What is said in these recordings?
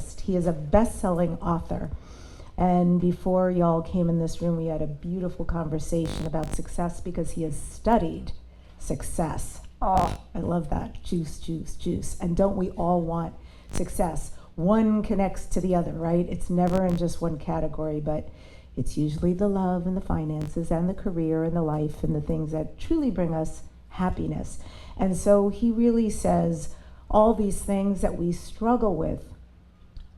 artist. He is a best-selling author. And before y'all came in this room, we had a beautiful conversation about success because he has studied success. Oh, I love that. Juice, juice, juice. And don't we all want success? One connects to the other, right? It's never in just one category, but it's usually the love and the finances and the career and the life and the things that truly bring us happiness. And so he really says all these things that we struggle with.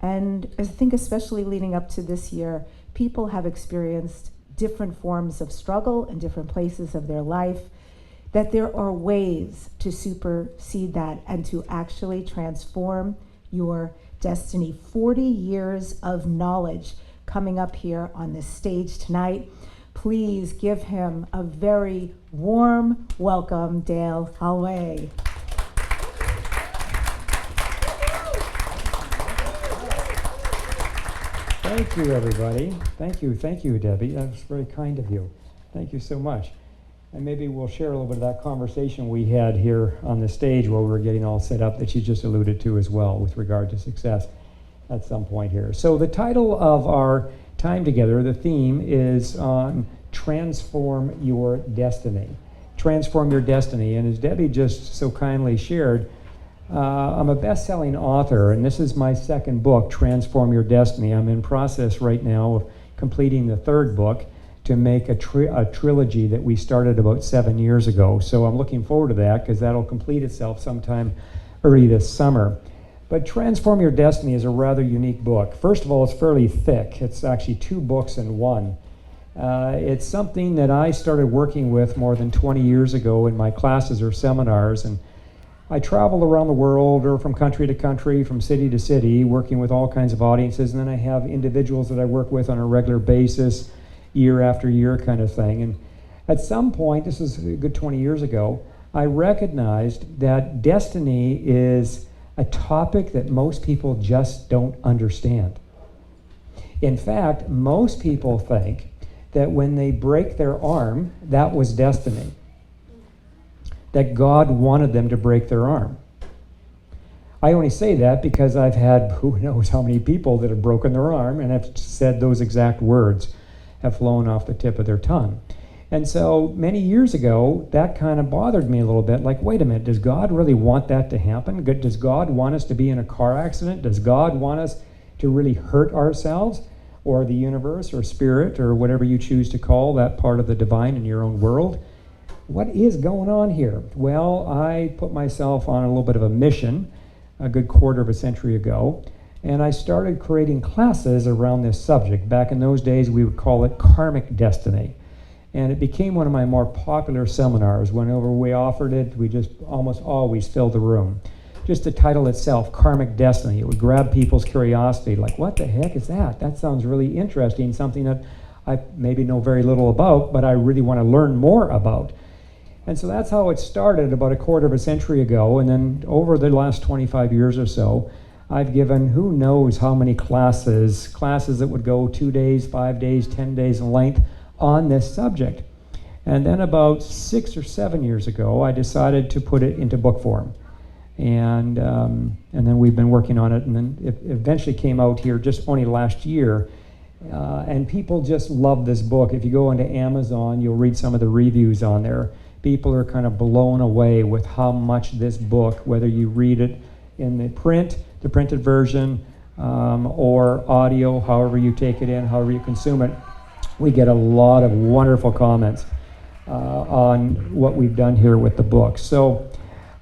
And I think especially leading up to this year, people have experienced different forms of struggle in different places of their life, that there are ways to supersede that and to actually transform your destiny. 40 years of knowledge coming up here on this stage tonight. Please give him a very warm welcome, Dale Halaway. Thank you, everybody. Thank you, Debbie. That was very kind of you. Thank you so much. And maybe we'll share a little bit of that conversation we had here on the stage while we were getting all set up that you just alluded to as well with regard to success at some point here. So the title of our time together, the theme is on Transform Your Destiny. Transform Your Destiny. And as Debbie just so kindly shared, I'm a best-selling author, and this is my second book, Transform Your Destiny. I'm in process right now of completing the third book to make a trilogy that we started about 7 years ago. So I'm looking forward to that because that'll complete itself sometime early this summer. But Transform Your Destiny is a rather unique book. First of all, it's fairly thick. It's actually 2 books in one. It's something that I started working with more than 20 years ago in my classes or seminars, and I travel around the world or from country to country, from city to city, working with all kinds of audiences, and then I have individuals that I work with on a regular basis, year after year kind of thing. And at some point, this is a good 20 years ago, I recognized that destiny is a topic that most people just don't understand. In fact, most people think that when they break their arm, that was destiny. That God wanted them to break their arm. I only say that because I've had who knows how many people that have broken their arm and have said those exact words, have flown off the tip of their tongue. And so many years ago, that kind of bothered me a little bit. Like, wait a minute, does God really want that to happen? Does God want us to be in a car accident? Does God want us to really hurt ourselves, or the universe, or spirit, or whatever you choose to call that part of the divine in your own world? What is going on here? Well, I put myself on a little bit of a mission a good quarter of a century ago, and I started creating classes around this subject. Back in those days, we would call it karmic destiny. And it became one of my more popular seminars. Whenever we offered it, we just almost always filled the room. Just the title itself, Karmic Destiny, it would grab people's curiosity, like, what the heck is that? That sounds really interesting, something that I maybe know very little about, but I really want to learn more about. And so that's how it started about a quarter of a century ago, and then over the last 25 years or so, I've given who knows how many classes that would go 2 days, 5 days, 10 days in length on this subject. And then about 6 or 7 years ago, I decided to put it into book form. And then we've been working on it, and then it eventually came out here just only last year. And people just love this book. If you go into Amazon, you'll read some of the reviews on there. People are kind of blown away with how much this book, whether you read it in the printed version, or audio, however you take it in, however you consume it, we get a lot of wonderful comments on what we've done here with the book. So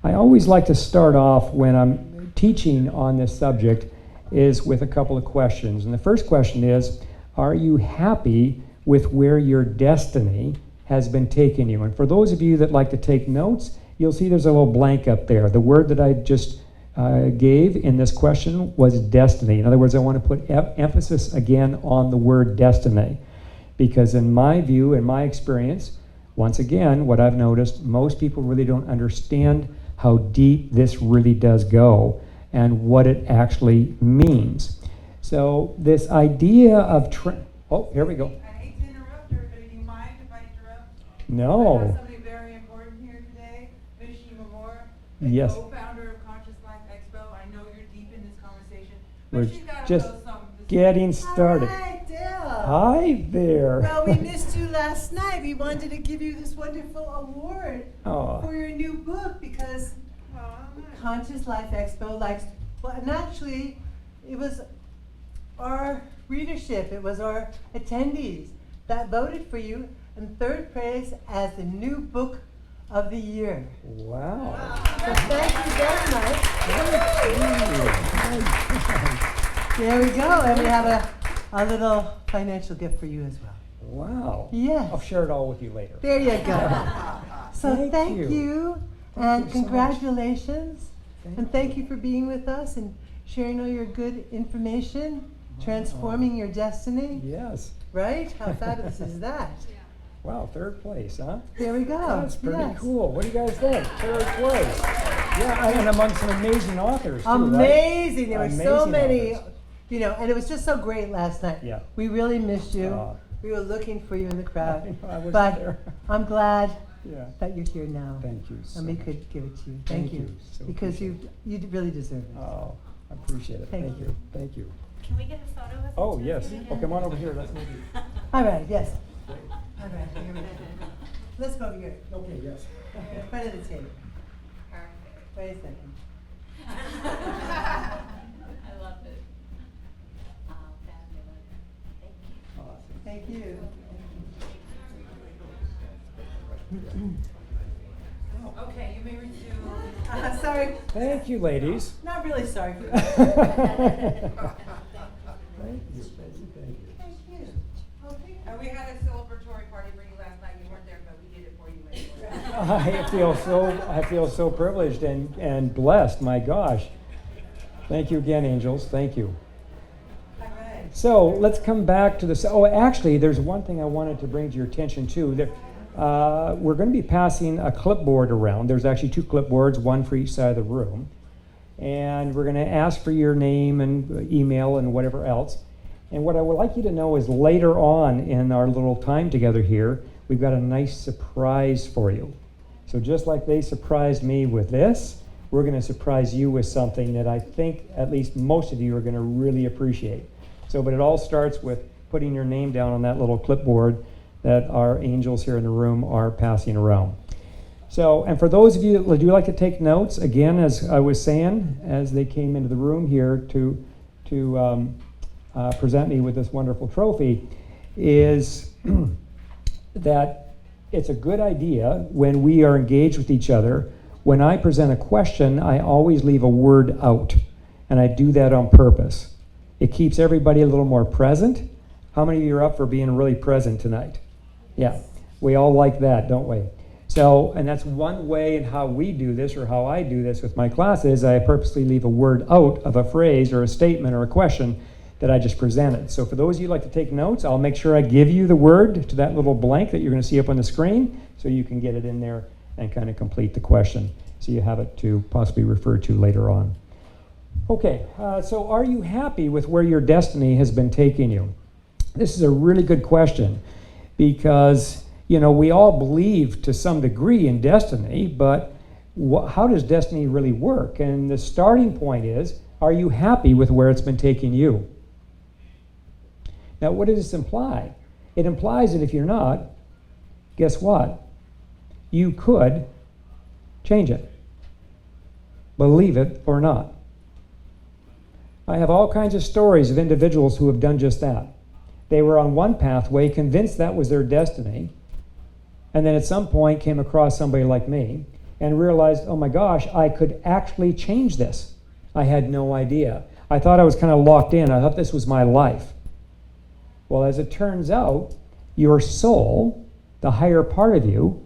I always like to start off when I'm teaching on this subject is with a couple of questions. And the first question is, are you happy with where your destiny has been taking you? And for those of you that like to take notes, you'll see there's a little blank up there. The word that I just gave in this question was destiny. In other words, I want to put emphasis again on the word destiny, because in my view, in my experience, once again, what I've noticed, most people really don't understand how deep this really does go and what it actually means. So this idea of here we go. I hate to interrupt everybody. Do you mind if I interrupt? No. I have somebody very important here today, Vishy Mamora, the Yes. co-founder of Conscious Life Expo. I know you're deep in this conversation. We're But you got a just little something to say. getting started. All right, Dale. Hi there. Well, we missed you last night. We wanted to give you this wonderful award Oh, for your new book because Oh, nice. Conscious Life Expo likes, well, and actually, it was our readership, it was our attendees that voted for you in third place as the new book of the year. wow. So thank you very much. There we go, and we have a little financial gift for you as well. Wow. Yes. I'll share it all with you later. There you go. So Thank thank you. you, Thank and you so much. congratulations, Thank and thank you for being with us and sharing all your good information, transforming your destiny. Yes. Right? How fabulous is that? Wow, third place, huh? There we go. That's pretty Yes. cool. What do you guys think? Third place. Yeah, and among some amazing authors too, right? Amazing. There were so Amazing many, authors. and it was just so great last night. Yeah. We really missed you. Aw. We were looking for you in the crowd. I know, I wasn't but there. I'm glad Yeah. that you're here now. Thank you so And we much. could give it to you. Thank Thank you. you. So Because appreciate you really deserve it. Oh, I appreciate it. Thank Thank you. you. Thank you. Can we get a photo with Oh, the two yes. of you Oh, come on over here. Let's maybe. All right, yes. All right, here we go. Let's go over here. Okay, yes. In front of the table. Perfect. Wait a second. I love it. Oh, fabulous. Thank you. Awesome. Thank you. Okay, you may resume. Sorry. Thank you, ladies. Not really sorry. Thank you. Thank you. Thank you. Okay. And we had a celebratory party for you last night. You weren't there, but we did it for you anyway. I feel so privileged and blessed. My gosh. Thank you again, angels. Thank you. All right. So let's come back to this. Oh, actually, there's one thing I wanted to bring to your attention too. We're going to be passing a clipboard around. There's actually 2 clipboards, one for each side of the room. And we're going to ask for your name and email and whatever else. And what I would like you to know is later on in our little time together here, we've got a nice surprise for you. So just like they surprised me with this, we're going to surprise you with something that I think at least most of you are going to really appreciate. So, but it all starts with putting your name down on that little clipboard that our angels here in the room are passing around. So, and for those of you that do like to take notes, again, as I was saying, as they came into the room here to present me with this wonderful trophy, is that it's a good idea when we are engaged with each other. When I present a question, I always leave a word out, and I do that on purpose. It keeps everybody a little more present. How many of you are up for being really present tonight? Yeah, we all like that, don't we? So, and that's one way in how we do this, or how I do this with my classes. I purposely leave a word out of a phrase or a statement or a question that I just presented. So for those of you who like to take notes, I'll make sure I give you the word to that little blank that you're going to see up on the screen, so you can get it in there and kind of complete the question, so you have it to possibly refer to later on. Okay, so are you happy with where your destiny has been taking you? This is a really good question, because we all believe to some degree in destiny, but how does destiny really work? And the starting point is, are you happy with where it's been taking you? Now, what does this imply? It implies that if you're not, guess what? You could change it. Believe it or not. I have all kinds of stories of individuals who have done just that. They were on one pathway, convinced that was their destiny, and then at some point came across somebody like me and realized, oh my gosh, I could actually change this. I had no idea. I thought I was kind of locked in. I thought this was my life. Well, as it turns out, your soul, the higher part of you,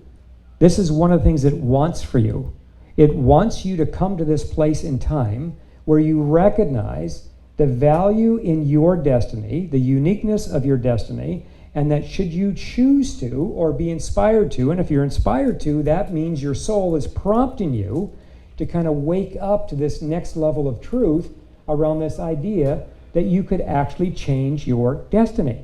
this is one of the things it wants for you. It wants you to come to this place in time where you recognize the value in your destiny, the uniqueness of your destiny, and that should you choose to or be inspired to, and if you're inspired to, that means your soul is prompting you to kind of wake up to this next level of truth around this idea that you could actually change your destiny.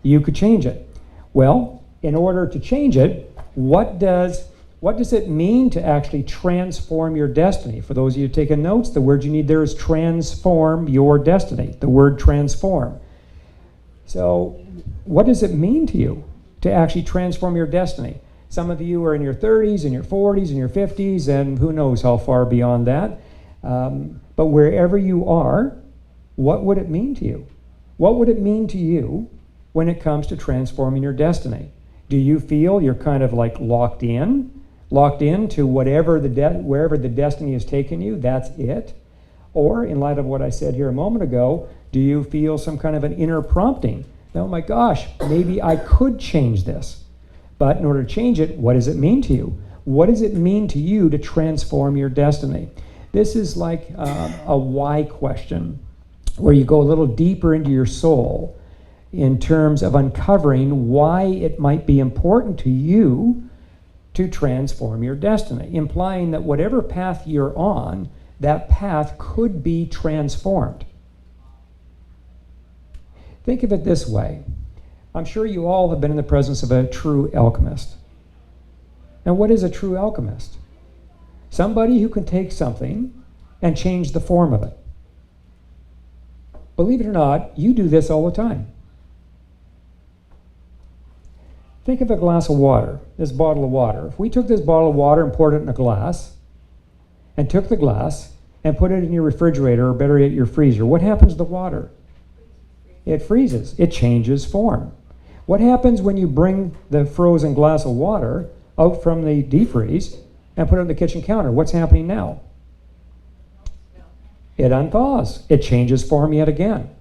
You could change it. Well, in order to change it, what does What does it mean to actually transform your destiny? For those of you taking notes, the word you need there is transform your destiny, the word transform. So what does it mean to you to actually transform your destiny? Some of you are in your 30s and your 40s and your 50s, and who knows how far beyond that. But wherever you are, what would it mean to you? What would it mean to you when it comes to transforming your destiny? Do you feel you're kind of like locked into whatever wherever the destiny has taken you, that's it? Or, in light of what I said here a moment ago, do you feel some kind of an inner prompting? Oh my gosh, maybe I could change this. But in order to change it, what does it mean to you? What does it mean to you to transform your destiny? This is like a why question, where you go a little deeper into your soul in terms of uncovering why it might be important to you to transform your destiny, implying that whatever path you're on, that path could be transformed. Think of it this way. I'm sure you all have been in the presence of a true alchemist. Now, what is a true alchemist? Somebody who can take something and change the form of it. Believe it or not, you do this all the time. Think of a glass of water, this bottle of water. If we took this bottle of water and poured it in a glass, and took the glass and put it in your refrigerator, or better yet, your freezer, what happens to the water? It freezes. It changes form. What happens when you bring the frozen glass of water out from the deep freeze and put it on the kitchen counter? What's happening now? It unthaws. It changes form yet again.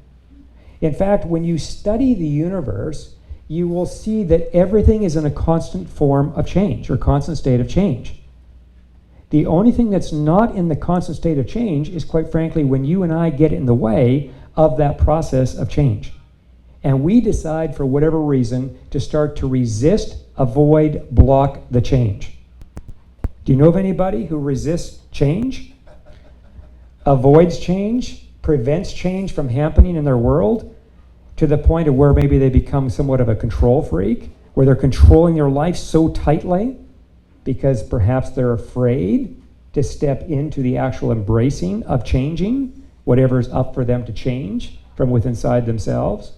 In fact, when you study the universe, you will see that everything is in a constant form of change, or constant state of change. The only thing that's not in the constant state of change is, quite frankly, when you and I get in the way of that process of change. And we decide, for whatever reason, to start to resist, avoid, block the change. Do you know of anybody who resists change, avoids change, prevents change from happening in their world, to the point of where maybe they become somewhat of a control freak, where they're controlling their life so tightly because perhaps they're afraid to step into the actual embracing of changing whatever's up for them to change from within inside themselves?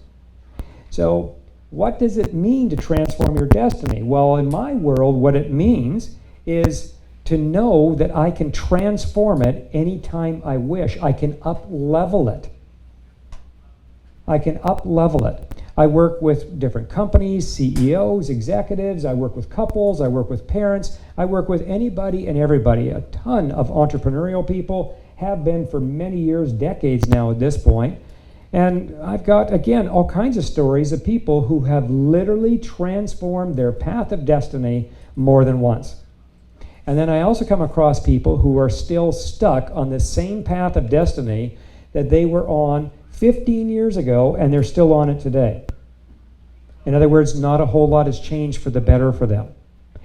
So what does it mean to transform your destiny? Well, in my world, what it means is to know that I can transform it anytime I wish. I can up-level it. I can up-level it. I work with different companies, CEOs, executives. I work with couples. I work with parents. I work with anybody and everybody. A ton of entrepreneurial people, have been for many years, decades now at this point. And I've got, again, all kinds of stories of people who have literally transformed their path of destiny more than once. And then I also come across people who are still stuck on the same path of destiny that they were on 15 years ago, and they're still on it today. In other words, not a whole lot has changed for the better for them.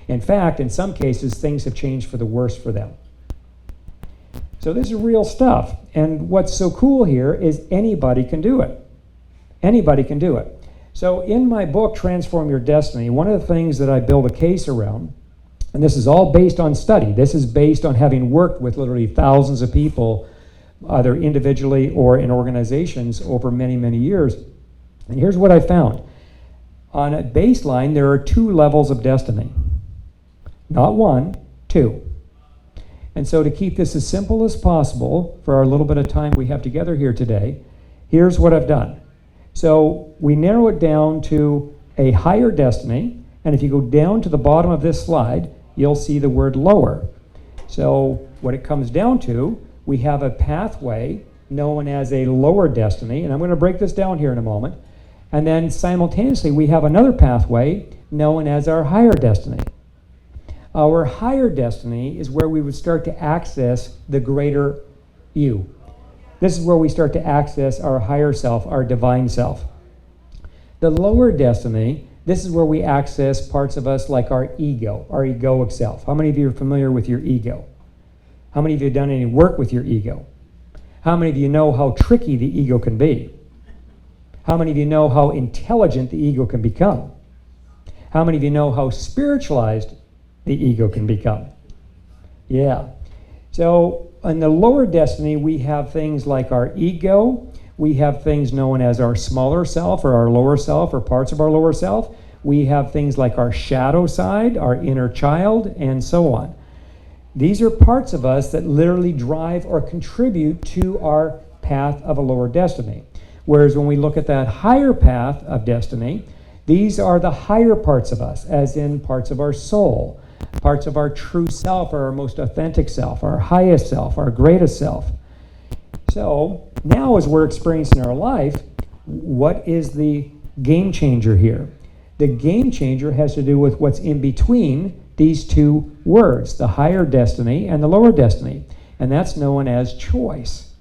In fact, in some cases, things have changed for the worse for them. So this is real stuff. And what's so cool here is anybody can do it. Anybody can do it. So in my book, Transform Your Destiny, one of the things that I build a case around, and this is all based on study. This is based on having worked with literally thousands of people, either individually or in organizations over many, many years. And here's what I found. On a baseline, there are 2 levels of destiny. Not 1, 2. And so to keep this as simple as possible for our little bit of time we have together here today, here's what I've done. So we narrow it down to a higher destiny, and if you go down to the bottom of this slide, you'll see the word lower. So what it comes down to, we have a pathway known as a lower destiny, and I'm going to break this down here in a moment. And then simultaneously, we have another pathway known as our higher destiny. Our higher destiny is where we would start to access the greater you. This is where we start to access our higher self, our divine self. The lower destiny, this is where we access parts of us like our ego, our egoic self. How many of you are familiar with your ego? How many of you have done any work with your ego? How many of you know how tricky the ego can be? How many of you know how intelligent the ego can become? How many of you know how spiritualized the ego can become. Yeah. So in the lower destiny, we have things like our ego. We have things known as our smaller self or our lower self or parts of our lower self. We have things like our shadow side, our inner child, and so on. These are parts of us that literally drive or contribute to our path of a lower destiny. Whereas when we look at that higher path of destiny, these are the higher parts of us, as in parts of our soul, parts of our true self, or our most authentic self, our highest self, our greatest self. So now as we're experiencing our life, what is the game changer here? The game changer has to do with what's in between these two words, the higher destiny and the lower destiny, and that's known as choice.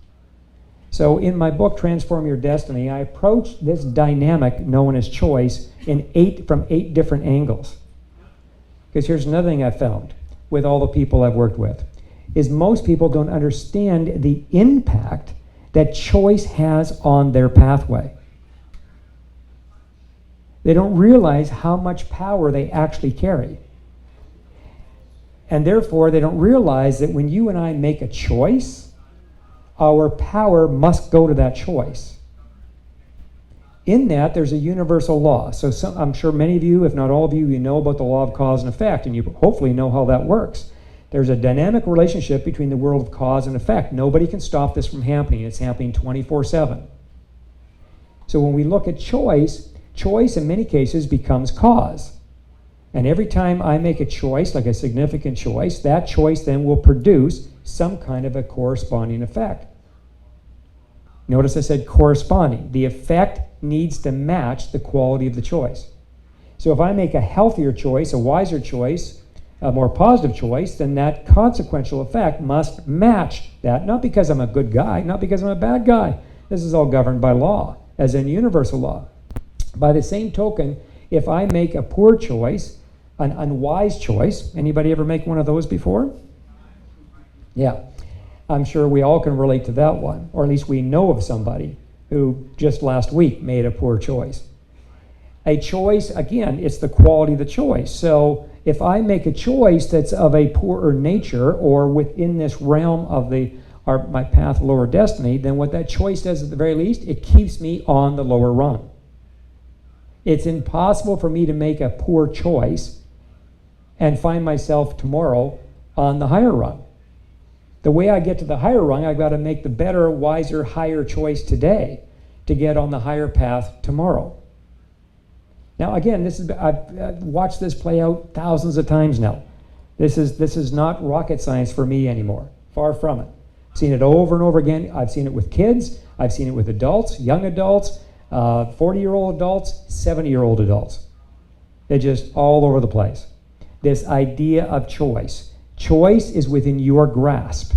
So in my book, Transform Your Destiny, I approach this dynamic known as choice from 8 different angles. Because here's another thing I've found with all the people I've worked with, is most people don't understand the impact that choice has on their pathway. They don't realize how much power they actually carry. And therefore, they don't realize that when you and I make a choice, our power must go to that choice. In that, there's a universal law. So I'm sure many of you, if not all of you, you know about the law of cause and effect, and you hopefully know how that works. There's a dynamic relationship between the world of cause and effect. Nobody can stop this from happening. It's happening 24/7. So when we look at choice in many cases becomes cause. And every time I make a choice, like a significant choice, that choice then will produce some kind of a corresponding effect. Notice I said corresponding. The effect needs to match the quality of the choice. So if I make a healthier choice, a wiser choice, a more positive choice, then that consequential effect must match that, not because I'm a good guy, not because I'm a bad guy. This is all governed by law, as in universal law. By the same token, if I make a poor choice, an unwise choice, anybody ever make one of those before? Yeah, I'm sure we all can relate to that one, or at least we know of somebody who just last week made a poor choice. A choice, again, it's the quality of the choice. So if I make a choice that's of a poorer nature or within this realm of my path of lower destiny, then what that choice does at the very least, it keeps me on the lower rung. It's impossible for me to make a poor choice and find myself tomorrow on the higher rung. The way I get to the higher rung, I've got to make the better, wiser, higher choice today to get on the higher path tomorrow. Now, again, I've watched this play out thousands of times now. This is not rocket science for me anymore. Far from it. I've seen it over and over again. I've seen it with kids. I've seen it with adults, young adults, 40-year-old adults, 70-year-old adults. They're just all over the place. This idea of choice. Choice is within your grasp.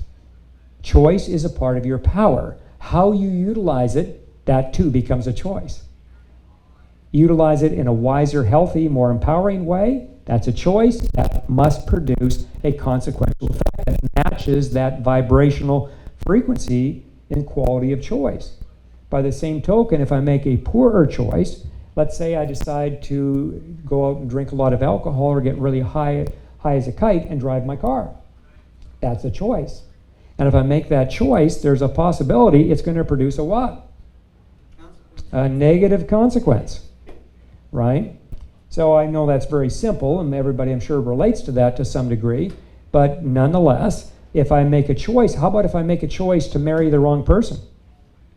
Choice is a part of your power. How you utilize it, that too becomes a choice. Utilize it in a wiser, healthy, more empowering way, that's a choice that must produce a consequential effect that matches that vibrational frequency and quality of choice. By the same token, if I make a poorer choice, let's say I decide to go out and drink a lot of alcohol or get really high as a kite and drive my car. That's a choice. And if I make that choice, there's a possibility it's going to produce a what? A negative consequence, right? So I know that's very simple, and everybody I'm sure relates to that to some degree, but nonetheless, if I make a choice, how about if I make a choice to marry the wrong person?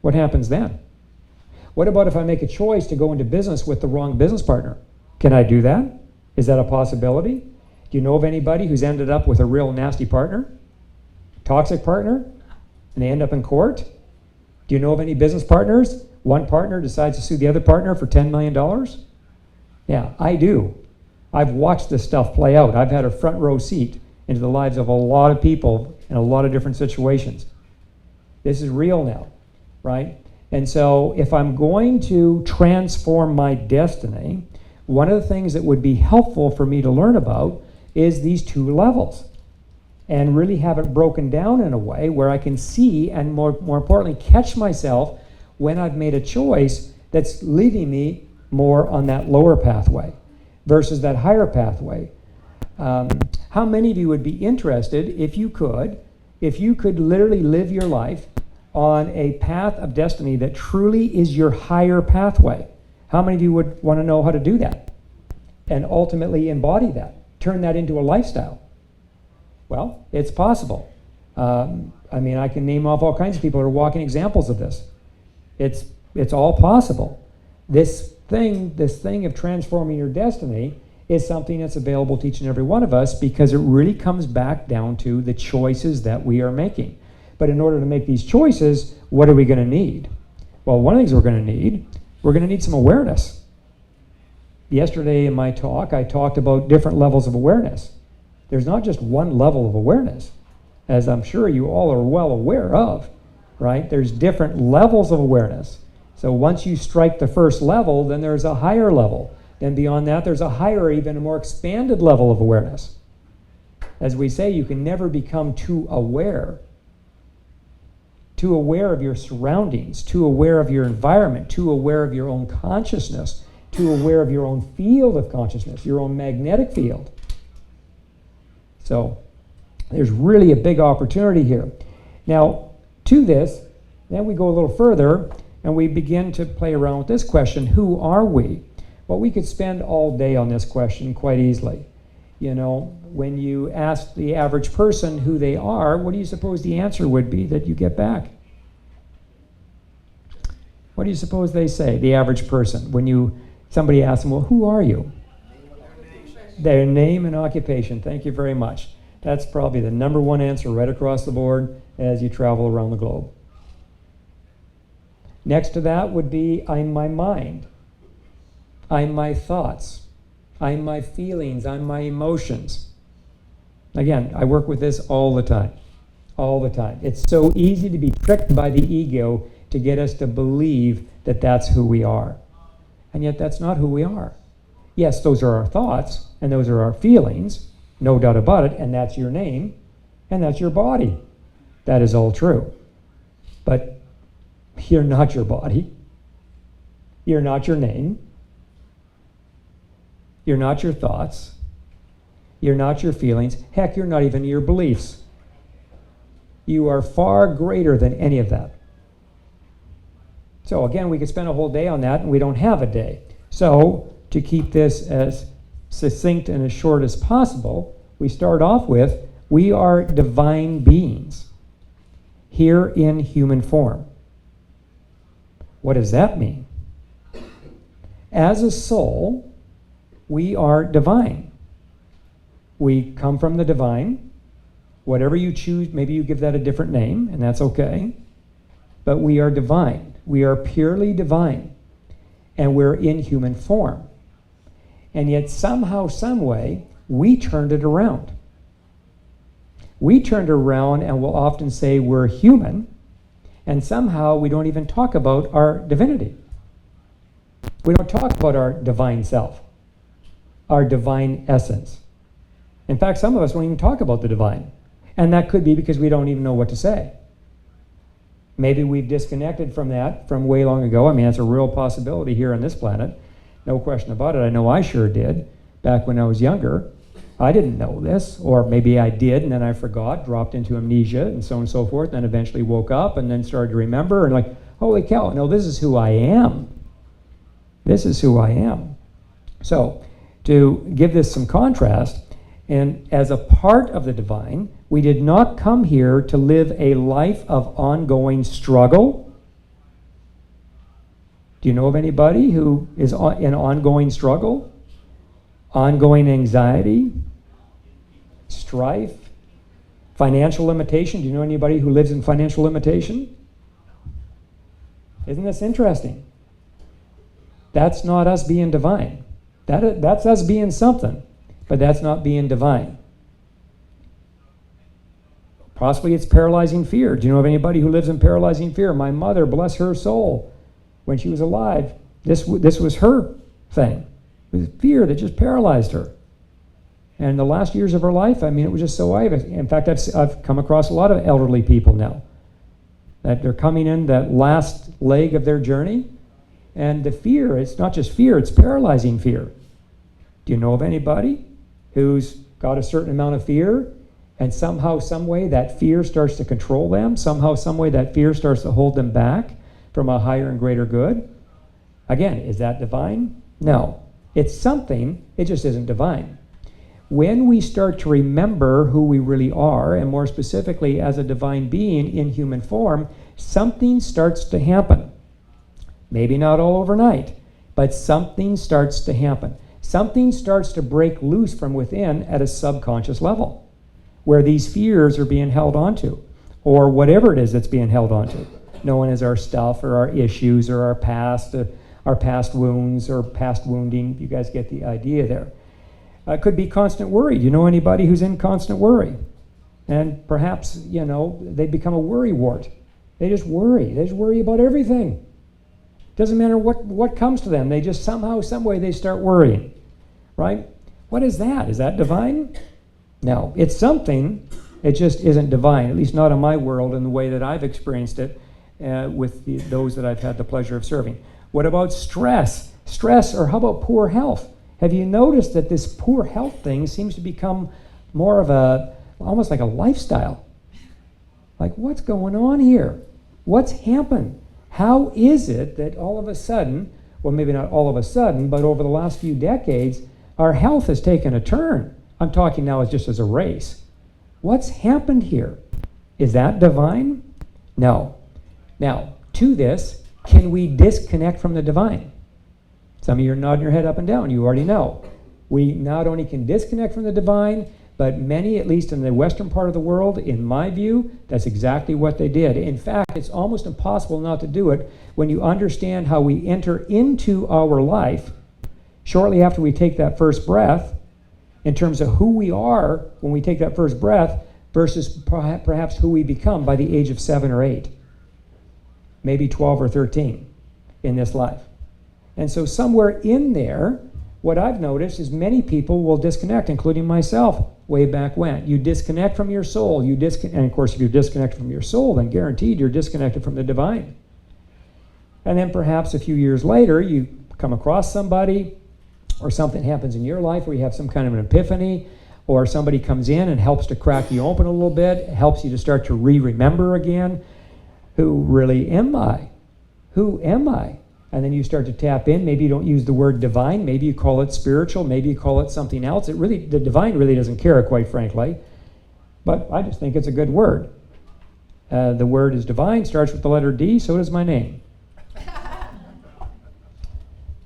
What happens then? What about if I make a choice to go into business with the wrong business partner? Can I do that? Is that a possibility? Do you know of anybody who's ended up with a real nasty partner? Toxic partner? And they end up in court? Do you know of any business partners? One partner decides to sue the other partner for $10 million? Yeah, I do. I've watched this stuff play out. I've had a front row seat into the lives of a lot of people in a lot of different situations. This is real now, right? And so if I'm going to transform my destiny, one of the things that would be helpful for me to learn about is these two levels and really have it broken down in a way where I can see and more importantly catch myself when I've made a choice that's leading me more on that lower pathway versus that higher pathway. How many of you would be interested if you could literally live your life on a path of destiny that truly is your higher pathway? How many of you would want to know how to do that and ultimately embody that, turn that into a lifestyle? Well, it's possible. I mean, I can name off all kinds of people who are walking examples of this. It's all possible. This thing of transforming your destiny is something that's available to each and every one of us, because it really comes back down to the choices that we are making. But in order to make these choices, what are we going to need? Well, one of the things we're going to need some awareness. Yesterday in my talk, I talked about different levels of awareness. There's not just one level of awareness, as I'm sure you all are well aware of, right? There's different levels of awareness. So once you strike the first level, then there's a higher level. Then beyond that, there's a higher, even a more expanded level of awareness. As we say, you can never become too aware of your surroundings, too aware of your environment, too aware of your own consciousness, too aware of your own field of consciousness, your own magnetic field. So there's really a big opportunity here. Now, to this, then we go a little further and we begin to play around with this question: who are we? Well, we could spend all day on this question quite easily. You know, when you ask the average person who they are, what do you suppose the answer would be that you get back? What do you suppose they say, the average person, when somebody asks them, well, who are you? Their name and occupation. Thank you very much. That's probably the number one answer right across the board as you travel around the globe. Next to that would be, I'm my mind. I'm my thoughts. I'm my feelings. I'm my emotions. Again, I work with this all the time. All the time. It's so easy to be tricked by the ego to get us to believe that that's who we are. And yet that's not who we are. Yes, those are our thoughts, and those are our feelings, no doubt about it, and that's your name, and that's your body. That is all true. But you're not your body. You're not your name. You're not your thoughts. You're not your feelings. Heck, you're not even your beliefs. You are far greater than any of that. So again, we could spend a whole day on that, and we don't have a day. So to keep this as succinct and as short as possible, we start off with, we are divine beings here in human form. What does that mean? As a soul, we are divine. We come from the divine. Whatever you choose, maybe you give that a different name, and that's okay. But we are divine. We are purely divine. And we're in human form. And yet somehow, some way, we turned it around. We turned around and will often say we're human, and somehow we don't even talk about our divinity. We don't talk about our divine self, our divine essence. In fact, some of us won't even talk about the divine. And that could be because we don't even know what to say. Maybe we've disconnected from that from way long ago. I mean, that's a real possibility here on this planet. No question about it. I know I sure did back when I was younger. I didn't know this, or maybe I did and then I forgot, dropped into amnesia and so on and so forth, and then eventually woke up and then started to remember and like, holy cow, no, this is who I am. This is who I am. So, to give this some contrast, and as a part of the divine, we did not come here to live a life of ongoing struggle. Do you know of anybody who is in ongoing struggle? Ongoing anxiety? Strife? Financial limitation? Do you know anybody who lives in financial limitation? Isn't this interesting? That's not us being divine. That's us being something, but that's not being divine. Possibly it's paralyzing fear. Do you know of anybody who lives in paralyzing fear? My mother, bless her soul, when she was alive, this was her thing. It was fear that just paralyzed her. And the last years of her life, I mean, it was just so in fact, I've come across a lot of elderly people now that they're coming in that last leg of their journey, and the fear, it's not just fear, it's paralyzing fear. Do you know of anybody who's got a certain amount of fear, and somehow, some way, that fear starts to control them. Somehow, some way, that fear starts to hold them back from a higher and greater good. Again, is that divine? No. It's something, it just isn't divine. When we start to remember who we really are, and more specifically as a divine being in human form, something starts to happen. Maybe not all overnight, but something starts to happen. Something starts to break loose from within at a subconscious level, where these fears are being held onto, or whatever it is that's being held onto, known as our stuff or our issues or our past wounds or past wounding. You guys get the idea there. It could be constant worry. You know anybody who's in constant worry? And perhaps, they become a worry wart. They just worry. They just worry about everything. Doesn't matter what comes to them. They just somehow, some way, they start worrying, right? What is that? Is that divine? No. It's something. It just isn't divine, at least not in my world in the way that I've experienced it with those that I've had the pleasure of serving. What about stress? Stress, or how about poor health? Have you noticed that this poor health thing seems to become more of almost like a lifestyle? Like, what's going on here? What's happened? How is it that all of a sudden, well, maybe not all of a sudden, but over the last few decades, our health has taken a turn? I'm talking now just as a race. What's happened here? Is that divine? No. Now, to this, can we disconnect from the divine? Some of you are nodding your head up and down. You already know. We not only can disconnect from the divine, but many, at least in the western part of the world, in my view, that's exactly what they did. In fact, it's almost impossible not to do it when you understand how we enter into our life shortly after we take that first breath, in terms of who we are when we take that first breath versus perhaps who we become by the age of 7 or 8, maybe 12 or 13 in this life. And so somewhere in there, what I've noticed is many people will disconnect, including myself, way back when. You disconnect from your soul. And of course, if you're disconnected from your soul, then guaranteed you're disconnected from the divine. And then perhaps a few years later, you come across somebody, or something happens in your life where you have some kind of an epiphany, or somebody comes in and helps to crack you open a little bit, helps you to start to remember again, who really am I? Who am I? And then you start to tap in. Maybe you don't use the word divine. Maybe you call it spiritual. Maybe you call it something else. The divine really doesn't care, quite frankly. But I just think it's a good word. The word is divine, starts with the letter D, so does my name.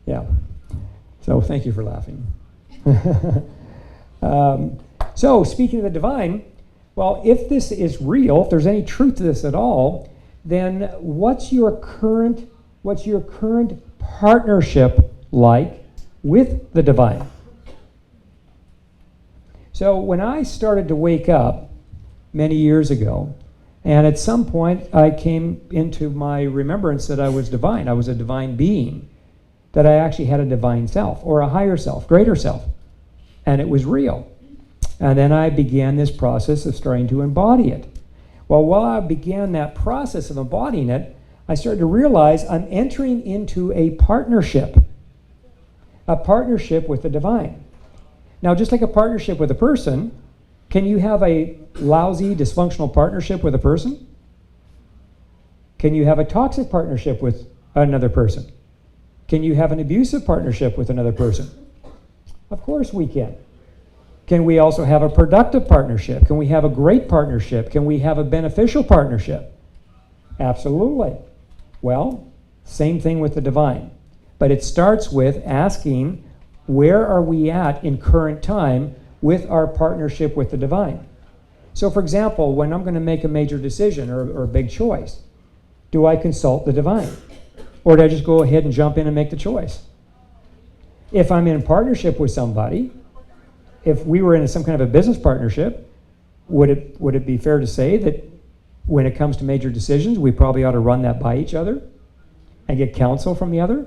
Yeah. So thank you for laughing. So speaking of the divine, well, if this is real, if there's any truth to this at all, then what's your current partnership like with the divine? So when I started to wake up many years ago, and at some point I came into my remembrance that I was divine. I was a divine being, that I actually had a divine self, or a higher self, greater self, and it was real. And then I began this process of starting to embody it. Well, while I began that process of embodying it, I started to realize I'm entering into a partnership with the divine. Now, just like a partnership with a person, can you have a lousy, dysfunctional partnership with a person? Can you have a toxic partnership with another person? Can you have an abusive partnership with another person? Of course we can. Can we also have a productive partnership? Can we have a great partnership? Can we have a beneficial partnership? Absolutely. Well, same thing with the divine. But it starts with asking, where are we at in current time with our partnership with the divine? So for example, when I'm going to make a major decision or a big choice, do I consult the divine? Or do I just go ahead and jump in and make the choice? If I'm in partnership with somebody, if we were in some kind of a business partnership, would it be fair to say that when it comes to major decisions, we probably ought to run that by each other and get counsel from the other,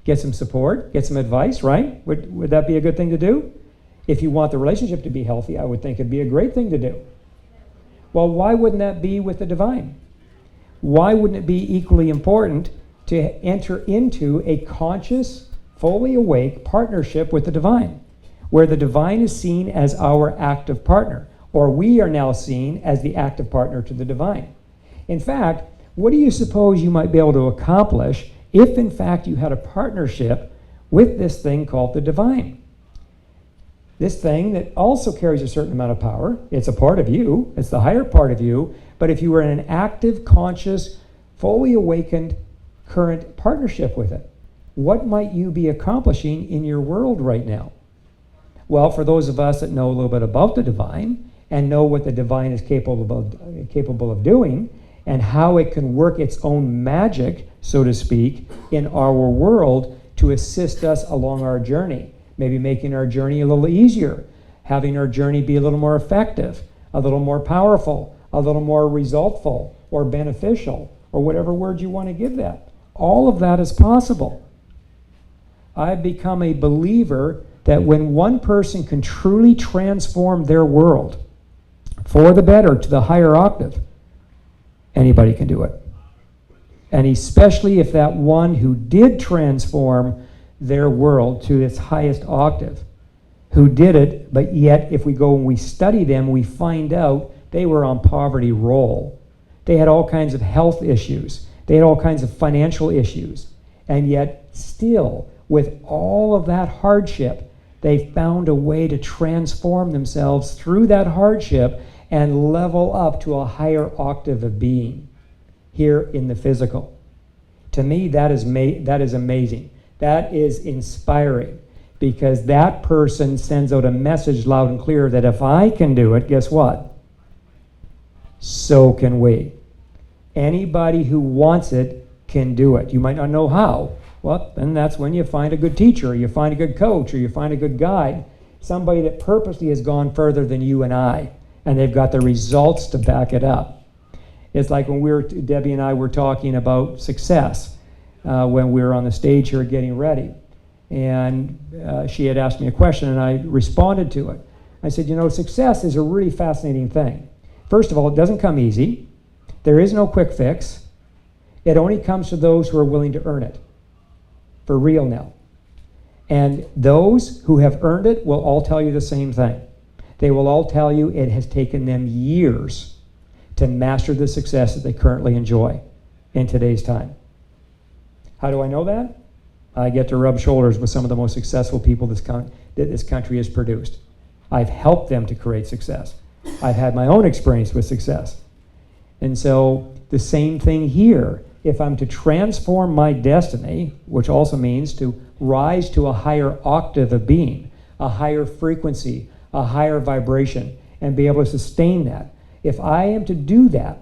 get some support, get some advice, right? Would that be a good thing to do? If you want the relationship to be healthy, I would think it'd be a great thing to do. Well, why wouldn't that be with the divine? Why wouldn't it be equally important to enter into a conscious, fully awake partnership with the divine? where the divine is seen as our active partner, or we are now seen as the active partner to the divine. In fact, what do you suppose you might be able to accomplish if in fact you had a partnership with this thing called the divine? This thing that also carries a certain amount of power. It's a part of you. It's the higher part of you. But if you were in an active, conscious, fully awakened current partnership with it, what might you be accomplishing in your world right now? Well, for those of us that know a little bit about the divine and know what the divine is capable of doing and how it can work its own magic, so to speak, in our world to assist us along our journey, maybe making our journey a little easier, having our journey be a little more effective, a little more powerful, a little more resultful or beneficial, or whatever word you want to give that. All of that is possible. I've become a believer that when one person can truly transform their world for the better to the higher octave, anybody can do it. And especially if that one who did transform their world to its highest octave, who did it, but yet if we go and we study them, we find out they were on poverty roll. They had all kinds of health issues. They had all kinds of financial issues. And yet still, with all of that hardship, they found a way to transform themselves through that hardship and level up to a higher octave of being here in the physical. To me, that is amazing. That is inspiring, because that person sends out a message loud and clear that if I can do it, guess what? So can we. Anybody who wants it can do it. You might not know how. Well, then that's when you find a good teacher, or you find a good coach, or you find a good guide, somebody that purposely has gone further than you and I, and they've got the results to back it up. It's like when Debbie and I were talking about success when we were on the stage here getting ready. And she had asked me a question, and I responded to it. I said, success is a really fascinating thing. First of all, it doesn't come easy. There is no quick fix. It only comes to those who are willing to earn it. For real now. And those who have earned it will all tell you the same thing. They will all tell you it has taken them years to master the success that they currently enjoy in today's time. How do I know that? I get to rub shoulders with some of the most successful people that this country has produced. I've helped them to create success. I've had my own experience with success. And so the same thing here. If I'm to transform my destiny, which also means to rise to a higher octave of being, a higher frequency, a higher vibration, and be able to sustain that. If I am to do that,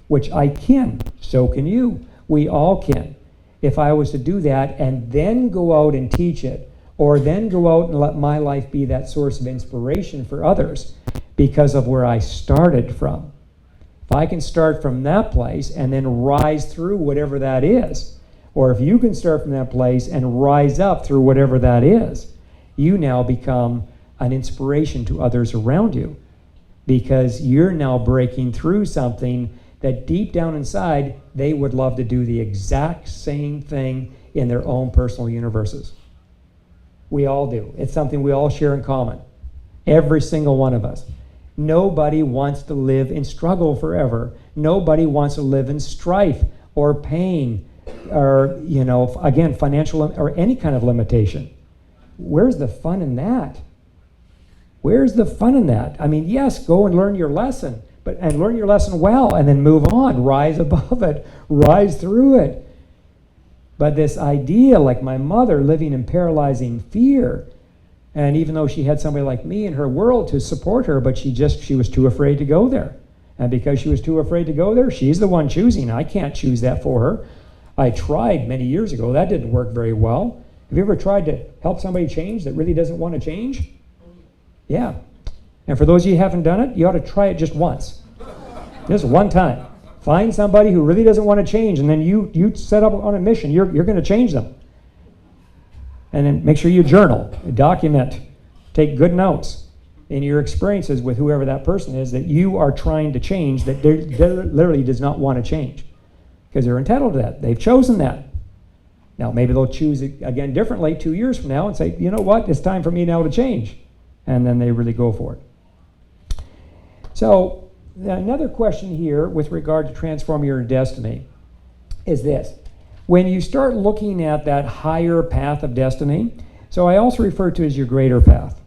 which I can, so can you, we all can. If I was to do that and then go out and teach it, or then go out and let my life be that source of inspiration for others because of where I started from. If I can start from that place and then rise through whatever that is, or if you can start from that place and rise up through whatever that is, you now become an inspiration to others around you, because you're now breaking through something that deep down inside they would love to do the exact same thing in their own personal universes. We all do. It's something we all share in common. Every single one of us. Nobody wants to live in struggle forever. Nobody wants to live in strife or pain or, again, financial or any kind of limitation. Where's the fun in that? Where's the fun in that? I mean, yes, go and learn your lesson, and learn your lesson well, and then move on, rise above it, rise through it. But this idea, like my mother living in paralyzing fear, and even though she had somebody like me in her world to support her, but she was too afraid to go there. And because she was too afraid to go there, she's the one choosing. I can't choose that for her. I tried many years ago. That didn't work very well. Have you ever tried to help somebody change that really doesn't want to change? Yeah. And for those of you who haven't done it, you ought to try it just once. Just one time. Find somebody who really doesn't want to change, and then you set up on a mission. You're going to change them. And then make sure you journal, document, take good notes in your experiences with whoever that person is that you are trying to change, that literally does not want to change. Because they're entitled to that. They've chosen that. Now, maybe they'll choose it again differently 2 years from now and say, you know what, it's time for me now to change. and then they really go for it. So another question here with regard to transform your destiny is this. When you start looking at that higher path of destiny, so I also refer to it as your greater path,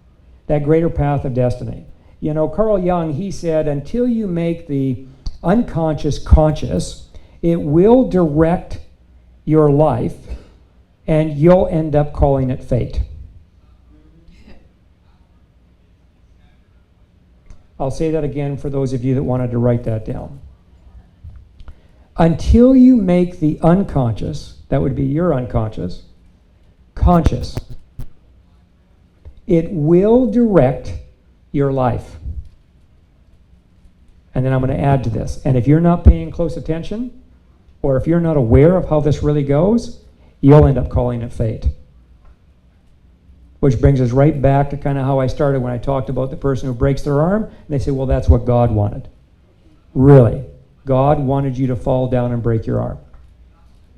that greater path of destiny. You know, Carl Jung, he said, until you make the unconscious conscious, it will direct your life, and you'll end up calling it fate. I'll say that again for those of you that wanted to write that down. Until you make the unconscious, that would be your unconscious, conscious, it will direct your life. And then I'm going to add to this. And if you're not paying close attention, or if you're not aware of how this really goes, you'll end up calling it fate. Which brings us right back to kind of how I started when I talked about the person who breaks their arm. And they say, well, that's what God wanted. Really? God wanted you to fall down and break your arm.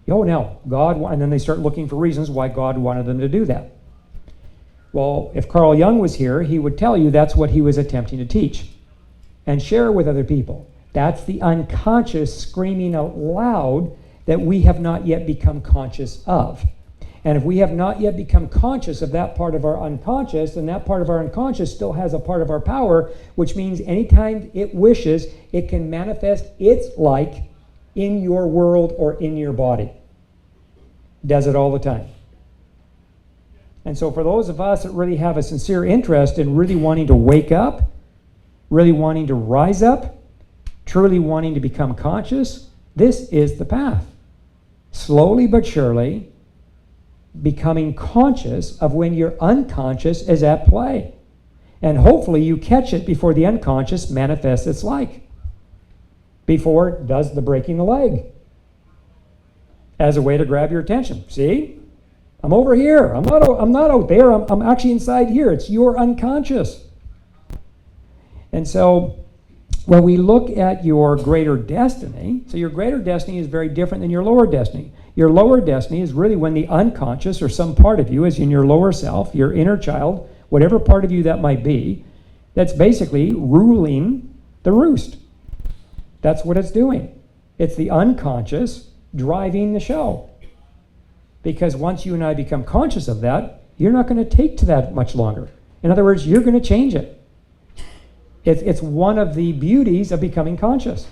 Oh, no. And then they start looking for reasons why God wanted them to do that. Well, if Carl Jung was here, he would tell you that's what he was attempting to teach and share with other people. That's the unconscious screaming out loud that we have not yet become conscious of. And if we have not yet become conscious of that part of our unconscious, then that part of our unconscious still has a part of our power, which means anytime it wishes, it can manifest its like in your world or in your body. Does it all the time. And so for those of us that really have a sincere interest in really wanting to wake up, really wanting to rise up, truly wanting to become conscious, this is the path. Slowly but surely, becoming conscious of when your unconscious is at play. And hopefully you catch it before the unconscious manifests its like. Before it does the breaking the leg. As a way to grab your attention. See? I'm over here. I'm not out there. I'm actually inside here. It's your unconscious. And so when we look at your greater destiny, so your greater destiny is very different than your lower destiny. Your lower destiny is really when the unconscious or some part of you is in your lower self, your inner child, whatever part of you that might be, that's basically ruling the roost. That's what it's doing. It's the unconscious driving the show. Because once you and I become conscious of that, you're not going to take to that much longer. In other words, you're going to change it. It's one of the beauties of becoming conscious.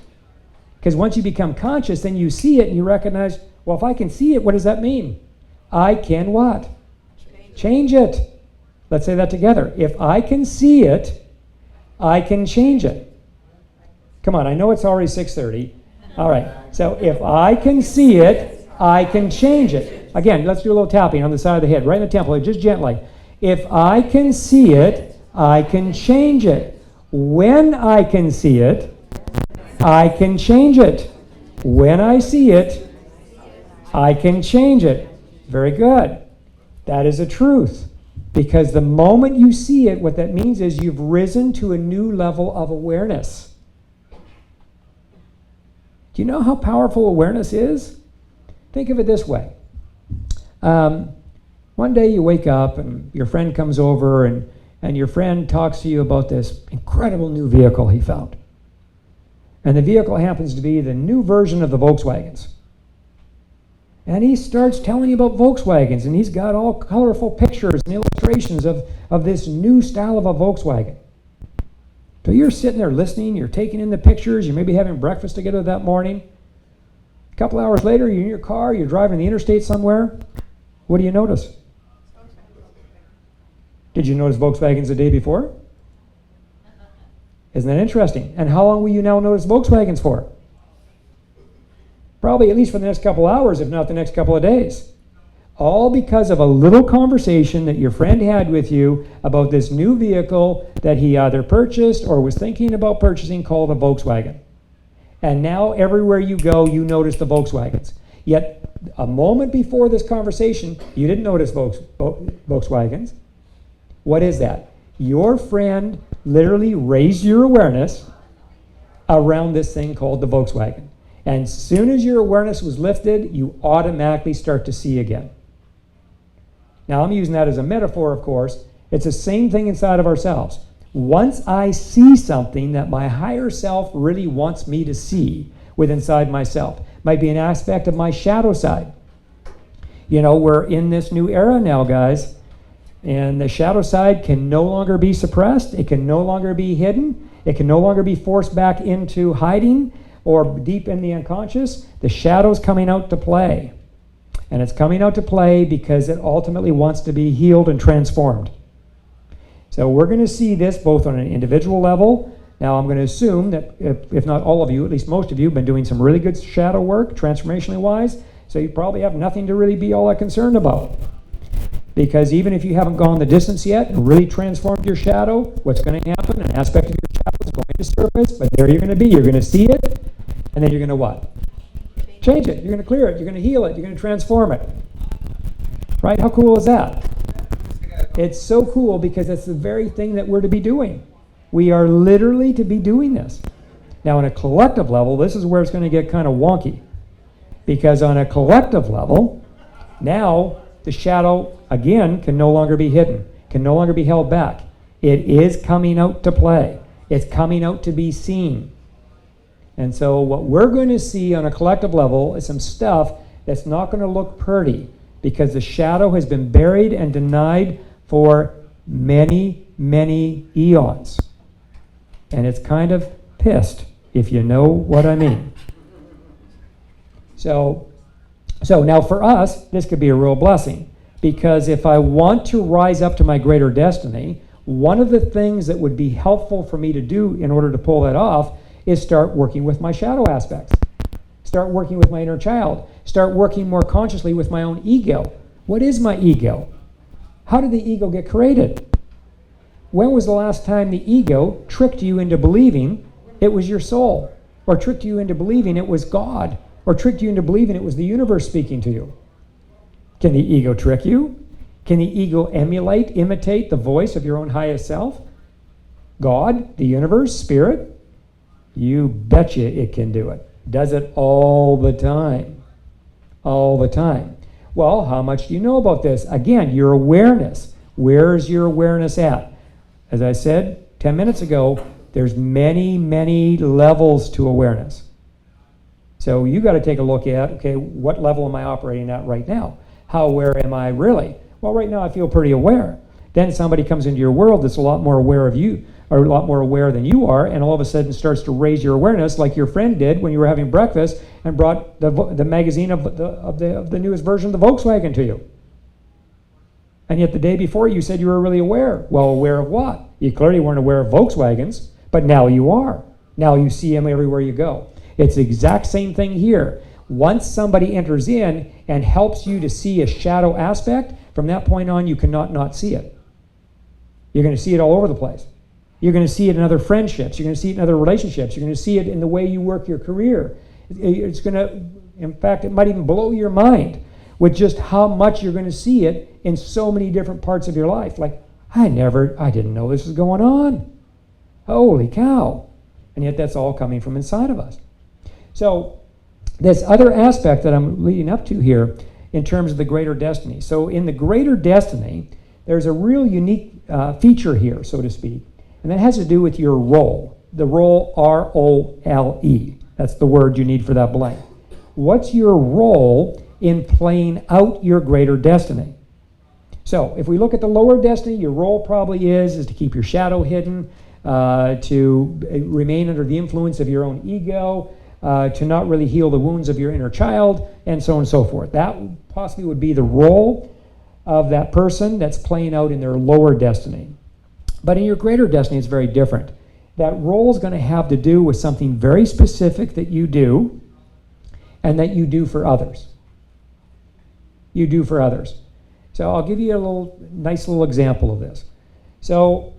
Because once you become conscious, then you see it and you recognize, well, if I can see it, what does that mean? I can what? Change it. Let's say that together. If I can see it, I can change it. Come on, I know it's already 6:30. All right, so if I can see it, I can change it. Again, let's do a little tapping on the side of the head, right in the temple, just gently. If I can see it, I can change it. When I can see it, I can change it. When I see it, I can change it. Very good. That is a truth. Because the moment you see it, what that means is you've risen to a new level of awareness. Do you know how powerful awareness is? Think of it this way. One day you wake up and your friend comes over and your friend talks to you about this incredible new vehicle he found. And the vehicle happens to be the new version of the Volkswagens. And he starts telling you about Volkswagens, and he's got all colorful pictures and illustrations of this new style of a Volkswagen. So you're sitting there listening, you're taking in the pictures, you're maybe having breakfast together that morning. A couple hours later, you're in your car, you're driving the interstate somewhere. What do you notice? Did you notice Volkswagens the day before? Isn't that interesting? And how long will you now notice Volkswagens for? Probably at least for the next couple hours, if not the next couple of days. All because of a little conversation that your friend had with you about this new vehicle that he either purchased or was thinking about purchasing called a Volkswagen. And now everywhere you go, you notice the Volkswagens. Yet a moment before this conversation, you didn't notice Volkswagens. What is that? Your friend literally raised your awareness around this thing called the Volkswagen. And as soon as your awareness was lifted, you automatically start to see again. Now, I'm using that as a metaphor, of course, It's the same thing inside of ourselves. Once I see something that my higher self really wants me to see within inside myself, might be an aspect of my shadow side. You know, we're in this new era now, guys, and the shadow side can no longer be suppressed. It can no longer be hidden. It can no longer be forced back into hiding or deep in the unconscious. The shadow's coming out to play. And it's coming out to play because it ultimately wants to be healed and transformed. So we're going to see this both on an individual level. Now I'm going to assume that if not all of you, at least most of you, have been doing some really good shadow work, transformationally wise, so you probably have nothing to really be all that concerned about. Because even if you haven't gone the distance yet and really transformed your shadow, what's going to happen? An aspect of your shadow is going to surface, but there you're going to be. You're going to see it, and then you're going to what? Change it. You're going to clear it. You're going to heal it. You're going to transform it. Right? How cool is that? It's so cool because it's the very thing that we're to be doing. We are literally to be doing this. Now, on a collective level, this is where it's going to get kind of wonky. Because on a collective level, now the shadow, again, can no longer be hidden, can no longer be held back. It is coming out to play. It's coming out to be seen. And so what we're going to see on a collective level is some stuff that's not going to look pretty because the shadow has been buried and denied for many, many eons. And it's kind of pissed, if you know what I mean. So now for us, this could be a real blessing. Because if I want to rise up to my greater destiny, one of the things that would be helpful for me to do in order to pull that off is start working with my shadow aspects. Start working with my inner child. Start working more consciously with my own ego. What is my ego? How did the ego get created? When was the last time the ego tricked you into believing it was your soul? Or tricked you into believing it was God? Or tricked you into believing it was the universe speaking to you? Can the ego trick you? Can the ego imitate the voice of your own highest self? God, the universe, spirit? You betcha it can do it. Does it all the time. All the time. Well, how much do you know about this? Again, your awareness. Where's your awareness at? As I said 10 minutes ago, there's many, many levels to awareness. So you got to take a look at, okay, what level am I operating at right now? How aware am I really? Well, right now I feel pretty aware. Then somebody comes into your world that's a lot more aware of you, or a lot more aware than you are, and all of a sudden starts to raise your awareness like your friend did when you were having breakfast and brought the magazine of the newest version of the Volkswagen to you. And yet the day before you said you were really aware. Well, aware of what? You clearly weren't aware of Volkswagens, but now you are. Now you see them everywhere you go. It's the exact same thing here. Once somebody enters in and helps you to see a shadow aspect, from that point on you cannot not see it. You're going to see it all over the place. You're going to see it in other friendships. You're going to see it in other relationships. You're going to see it in the way you work your career. It's going to, in fact, it might even blow your mind with just how much you're going to see it in so many different parts of your life. Like, I didn't know this was going on. Holy cow. And yet that's all coming from inside of us. So this other aspect that I'm leading up to here in terms of the greater destiny. So in the greater destiny, there's a real unique feature here, so to speak, and that has to do with your role. The role, R-O-L-E. That's the word you need for that blank. What's your role in playing out your greater destiny? So if we look at the lower destiny, your role probably is to keep your shadow hidden, to remain under the influence of your own ego, to not really heal the wounds of your inner child, and so on and so forth. That possibly would be the role of that person that's playing out in their lower destiny. But in your greater destiny, it's very different. That role is going to have to do with something very specific that you do, and that you do for others. You do for others. So I'll give you a nice little example of this. So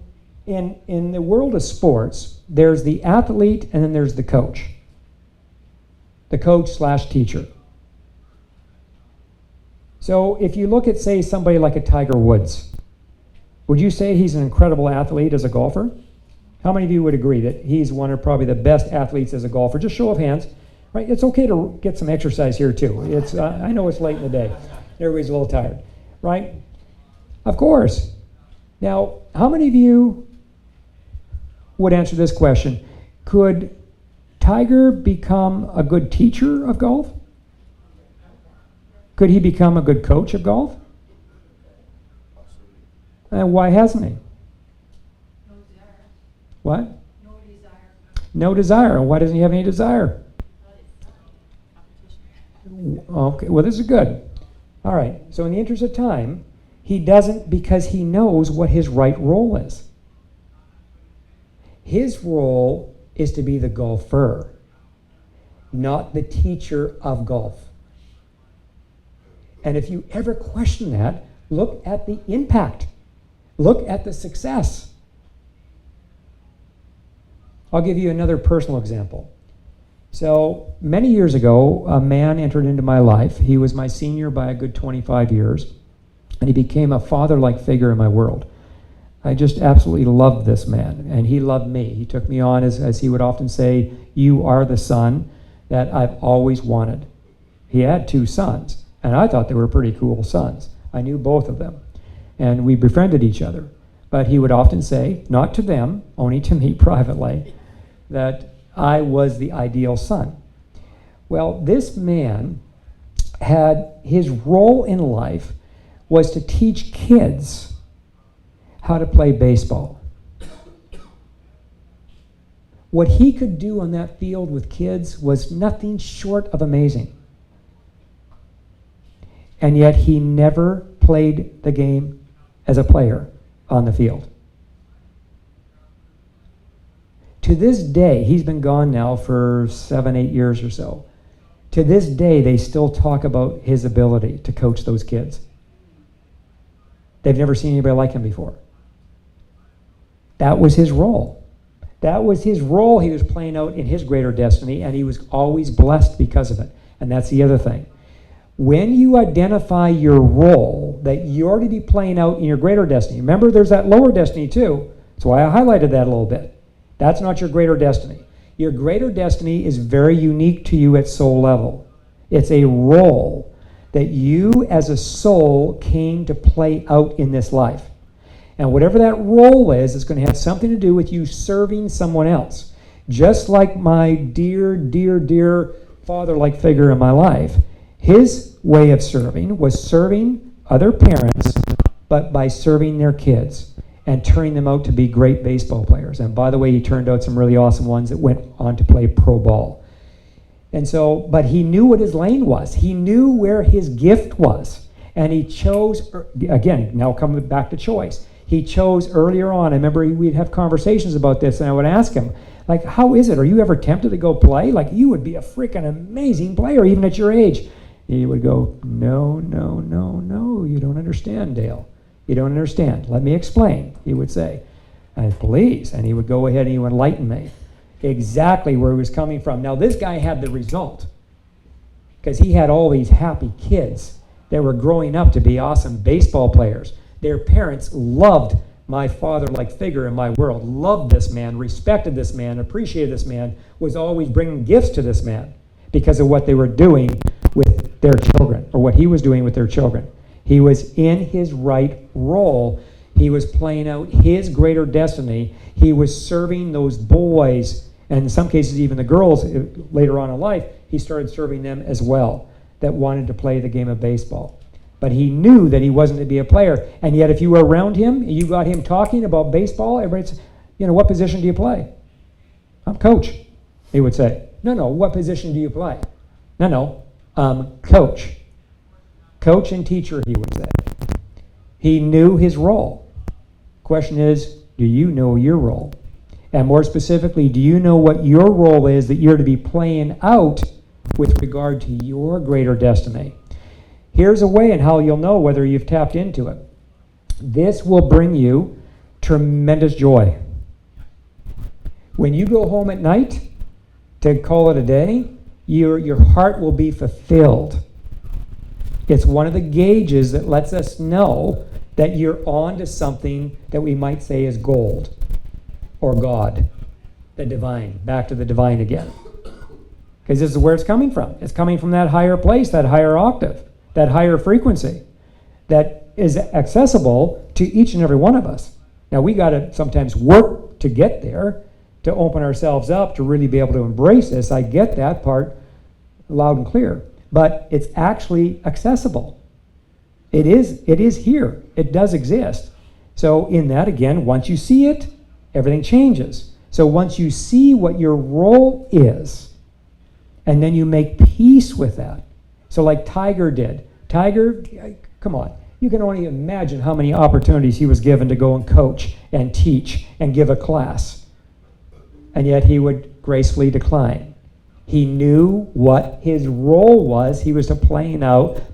in the world of sports, there's the athlete and then there's the coach. The coach/teacher. So if you look at, say, somebody like a Tiger Woods, would you say he's an incredible athlete as a golfer? How many of you would agree that he's one of probably the best athletes as a golfer? Just show of hands, right? It's okay to get some exercise here too. It's I know it's late in the day. Everybody's a little tired, right? Of course. Now, how many of you would answer this question? Could Tiger become a good teacher of golf? Could he become a good coach of golf? And why hasn't he? No desire. What? No desire. No desire. And why doesn't he have any desire? Not competition. Okay, well, this is good. All right, so in the interest of time, he doesn't because he knows what his right role is. His role is to be the golfer, not the teacher of golf. And if you ever question that, look at the impact. Look at the success. I'll give you another personal example. So many years ago, a man entered into my life. He was my senior by a good 25 years, and he became a father-like figure in my world. I just absolutely loved this man, and he loved me. He took me on, as he would often say, "You are the son that I've always wanted." He had 2 sons, and I thought they were pretty cool sons. I knew both of them, and we befriended each other. But he would often say, not to them, only to me privately, that I was the ideal son. Well, this man had, his role in life was to teach kids how to play baseball. What he could do on that field with kids was nothing short of amazing. And yet he never played the game as a player on the field. To this day, he's been gone now for 7, 8 years or so. To this day, they still talk about his ability to coach those kids. They've never seen anybody like him before. That was his role. That was his role he was playing out in his greater destiny, and he was always blessed because of it. And that's the other thing. When you identify your role that you're to be playing out in your greater destiny, remember there's that lower destiny too. That's why I highlighted that a little bit. That's not your greater destiny. Your greater destiny is very unique to you at soul level. It's a role that you as a soul came to play out in this life. And whatever that role is, it's going to have something to do with you serving someone else. Just like my dear, dear, dear father-like figure in my life, his way of serving was serving other parents, but by serving their kids and turning them out to be great baseball players. And by the way, he turned out some really awesome ones that went on to play pro ball. And so, but he knew what his lane was. He knew where his gift was. And he chose, again, now coming back to choice. He chose earlier on, I remember we'd have conversations about this, and I would ask him, like, how is it? Are you ever tempted to go play? Like, you would be a freaking amazing player, even at your age. He would go, no, you don't understand, Dale. You don't understand. Let me explain, he would say. And please. And he would go ahead and he would enlighten me exactly where he was coming from. Now, this guy had the result because he had all these happy kids that were growing up to be awesome baseball players. Their parents loved my father-like figure in my world, loved this man, respected this man, appreciated this man, was always bringing gifts to this man because of what they were doing with their children, or what he was doing with their children. He was in his right role. He was playing out his greater destiny. He was serving those boys, and in some cases even the girls later on in life, he started serving them as well, that wanted to play the game of baseball. But he knew that he wasn't to be a player. And yet if you were around him, you got him talking about baseball, everybody said, what position do you play? I'm coach, he would say. No, what position do you play? No, coach. Coach and teacher, he would say. He knew his role. Question is, do you know your role? And more specifically, do you know what your role is that you're to be playing out with regard to your greater destiny? Here's a way in how you'll know whether you've tapped into it. This will bring you tremendous joy. When you go home at night to call it a day, your heart will be fulfilled. It's one of the gauges that lets us know that you're on to something that we might say is gold or God, the divine, back to the divine again. Because this is where it's coming from. It's coming from that higher place, that higher octave, that higher frequency. that is accessible to each and every one of us. Now, we got to sometimes work to get there, to open ourselves up, to really be able to embrace this. I get that part loud and clear. But it's actually accessible. It is here. It does exist. So in that, again, once you see it, everything changes. So once you see what your role is, and then you make peace with that. So like Tiger did. Tiger, come on. You can only imagine how many opportunities he was given to go and coach and teach and give a class. And yet he would gracefully decline. He knew what his role was. He was to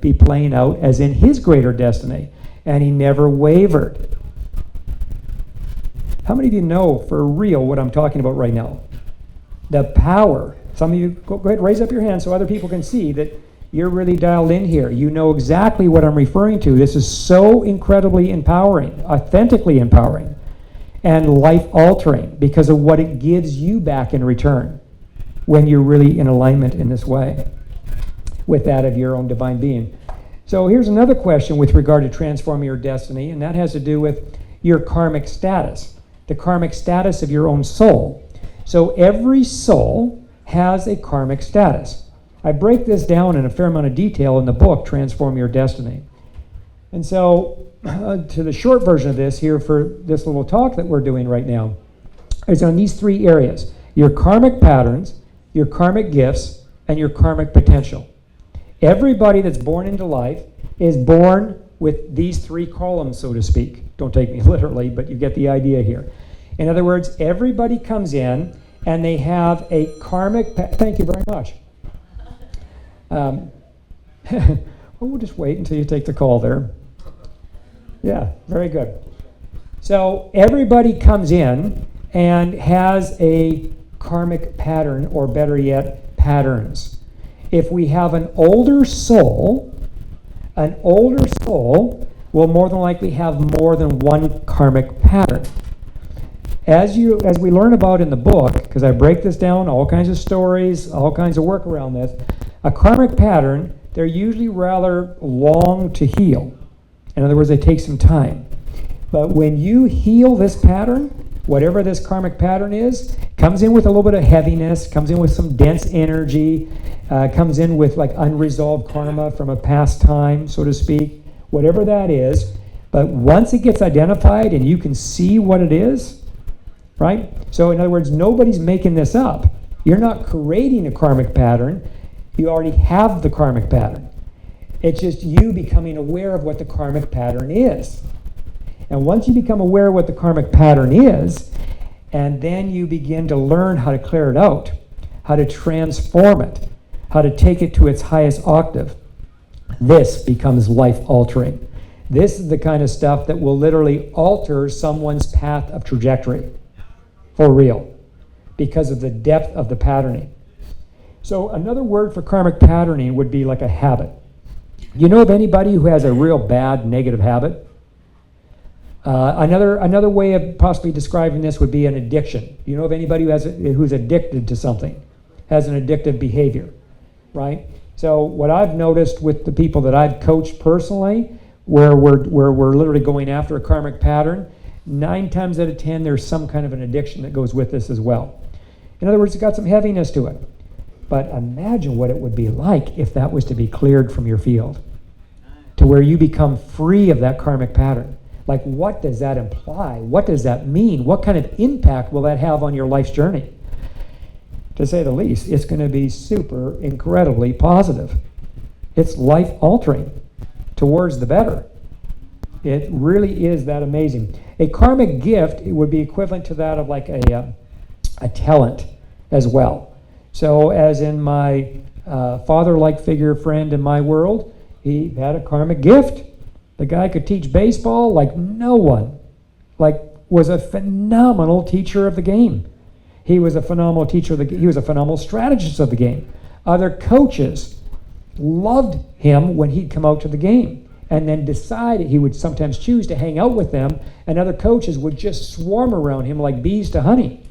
be playing out as in his greater destiny. And he never wavered. How many of you know for real what I'm talking about right now? The power. Some of you, go ahead, raise up your hand so other people can see that you're really dialed in here. You know exactly what I'm referring to. This is so incredibly empowering, authentically empowering, and life-altering because of what it gives you back in return when you're really in alignment in this way with that of your own divine being. So here's another question with regard to transforming your destiny, and that has to do with your karmic status, the karmic status of your own soul. So every soul has a karmic status. I break this down in a fair amount of detail in the book, Transform Your Destiny. And so, to the short version of this here for this little talk that we're doing right now, is on these three areas: your karmic patterns, your karmic gifts, and your karmic potential. Everybody that's born into life is born with these three columns, so to speak. Don't take me literally, but you get the idea here. In other words, everybody comes in and they have a karmic... Thank you very much. We'll just wait until you take the call there. Yeah, very good. So everybody comes in and has a karmic pattern, or better yet, patterns. If we have an older soul will more than likely have more than one karmic pattern. As we learn about in the book, because I break this down, all kinds of stories, all kinds of work around this, a karmic pattern, they're usually rather long to heal. In other words, they take some time. But when you heal this pattern, whatever this karmic pattern is, comes in with a little bit of heaviness, comes in with some dense energy, comes in with like unresolved karma from a past time, so to speak, whatever that is. But once it gets identified and you can see what it is, right? So in other words, nobody's making this up. You're not creating a karmic pattern. You already have the karmic pattern. It's just you becoming aware of what the karmic pattern is. And once you become aware of what the karmic pattern is, and then you begin to learn how to clear it out, how to transform it, how to take it to its highest octave, this becomes life-altering. This is the kind of stuff that will literally alter someone's path of trajectory, for real, because of the depth of the patterning. So another word for karmic patterning would be like a habit. You know of anybody who has a real bad negative habit? Another way of possibly describing this would be an addiction. You know of anybody who's addicted to something, has an addictive behavior, right? So what I've noticed with the people that I've coached personally, where we're literally going after a karmic pattern, 9 times out of 10 there's some kind of an addiction that goes with this as well. In other words, it's got some heaviness to it. But imagine what it would be like if that was to be cleared from your field, to where you become free of that karmic pattern. Like, what does that imply? What does that mean? What kind of impact will that have on your life's journey? To say the least, it's going to be super incredibly positive. It's life-altering towards the better. It really is that amazing. A karmic gift, it would be equivalent to that of like a talent as well. So as in my father-like figure friend in my world, he had a karmic gift. The guy could teach baseball like no one. Like, was a phenomenal teacher of the game. He was a phenomenal teacher of the game. He was a phenomenal strategist of the game. Other coaches loved him when he'd come out to the game, and then decided he would sometimes choose to hang out with them, and other coaches would just swarm around him like bees to honey,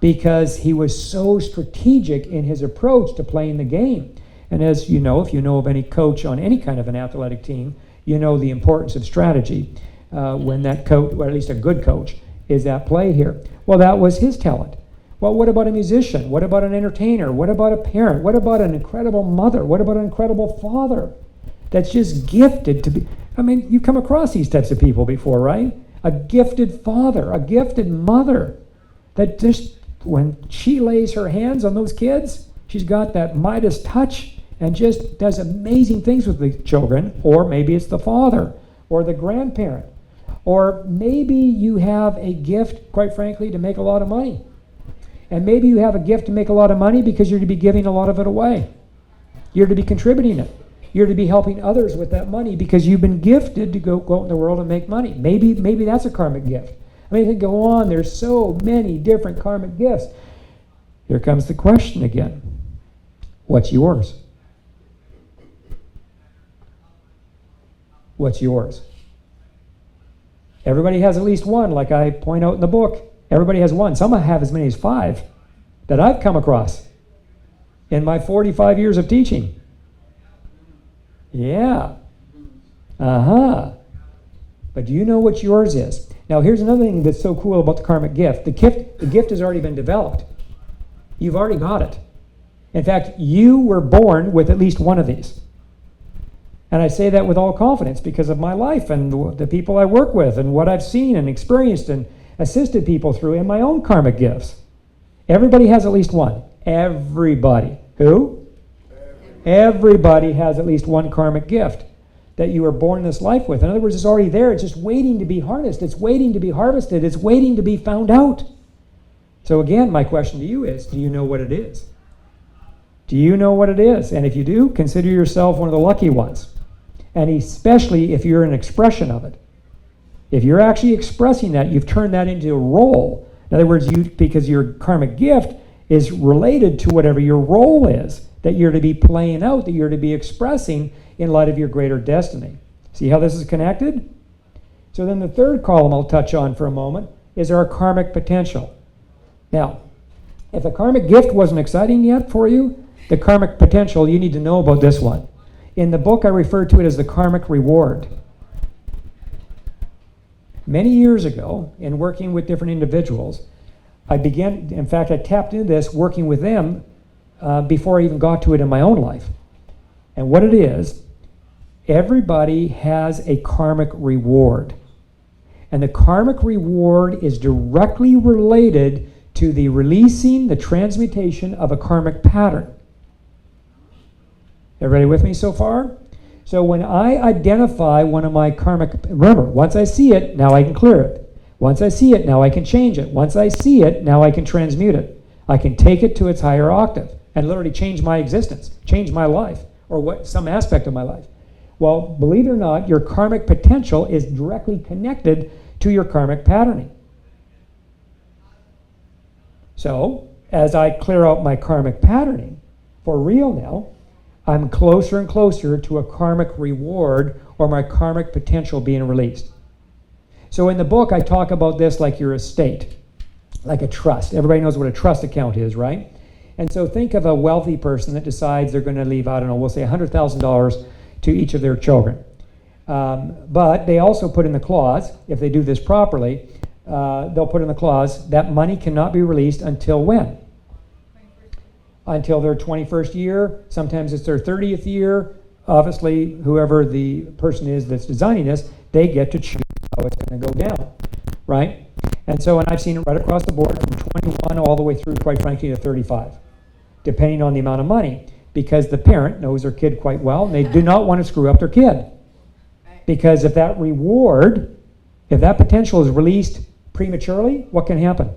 because he was so strategic in his approach to playing the game. And as you know, if you know of any coach on any kind of an athletic team, you know the importance of strategy when that coach, or at least a good coach, is at play here. Well, that was his talent. Well, what about a musician? What about an entertainer? What about a parent? What about an incredible mother? What about an incredible father that's just gifted to be? I mean, you come across these types of people before, right? A gifted father, a gifted mother that just, when she lays her hands on those kids, she's got that Midas touch and just does amazing things with the children. Or maybe it's the father or the grandparent. Or maybe you have a gift, quite frankly, to make a lot of money. And maybe you have a gift to make a lot of money because you're to be giving a lot of it away. You're to be contributing it. You're to be helping others with that money because you've been gifted to go out in the world and make money. Maybe that's a karmic gift. I mean, it can go on. There's so many different karmic gifts. Here comes the question again. What's yours? What's yours? Everybody has at least one, like I point out in the book. Everybody has one. Some have as many as 5 that I've come across in my 45 years of teaching. Yeah. But do you know what yours is? Now, here's another thing that's so cool about the karmic gift. The gift has already been developed. You've already got it. In fact, you were born with at least one of these. And I say that with all confidence because of my life and the people I work with and what I've seen and experienced and assisted people through in my own karmic gifts. Everybody has at least one. Everybody. Who? Everybody has at least one karmic gift that you were born this life with. In other words, it's already there. It's just waiting to be harnessed. It's waiting to be harvested. It's waiting to be found out. So again, my question to you is, do you know what it is? Do you know what it is? And if you do, consider yourself one of the lucky ones. And especially if you're an expression of it. If you're actually expressing that, you've turned that into a role. In other words, because your karmic gift is related to whatever your role is that you're to be playing out, that you're to be expressing in light of your greater destiny. See how this is connected? So then the third column I'll touch on for a moment is our karmic potential. Now, if the karmic gift wasn't exciting yet for you, the karmic potential, you need to know about this one. In the book, I refer to it as the karmic reward. Many years ago, in working with different individuals, I tapped into this working with them before I even got to it in my own life. And what it is, everybody has a karmic reward. And the karmic reward is directly related to the releasing, the transmutation of a karmic pattern. Everybody with me so far? So when I identify one of my karmic, remember, once I see it, now I can clear it. Once I see it, now I can change it. Once I see it, now I can transmute it. I can take it to its higher octave and literally change my existence, change my life, or some aspect of my life. Well, believe it or not, your karmic potential is directly connected to your karmic patterning. So, as I clear out my karmic patterning, for real now, I'm closer and closer to a karmic reward or my karmic potential being released. So in the book, I talk about this like your estate, like a trust. Everybody knows what a trust account is, right? And so think of a wealthy person that decides they're going to leave, I don't know, we'll say $100,000 to each of their children. But they also put in the clause, if they do this properly, they'll put in the clause, that money cannot be released until when? Until their 21st year. Sometimes it's their 30th year. Obviously, whoever the person is that's designing this, they get to choose how it's going to go down, right? And so, and I've seen it right across the board from 21 all the way through, quite frankly, to 35, depending on the amount of money, because the parent knows their kid quite well, and they do not want to screw up their kid. Because if that reward, if that potential is released prematurely, what can happen?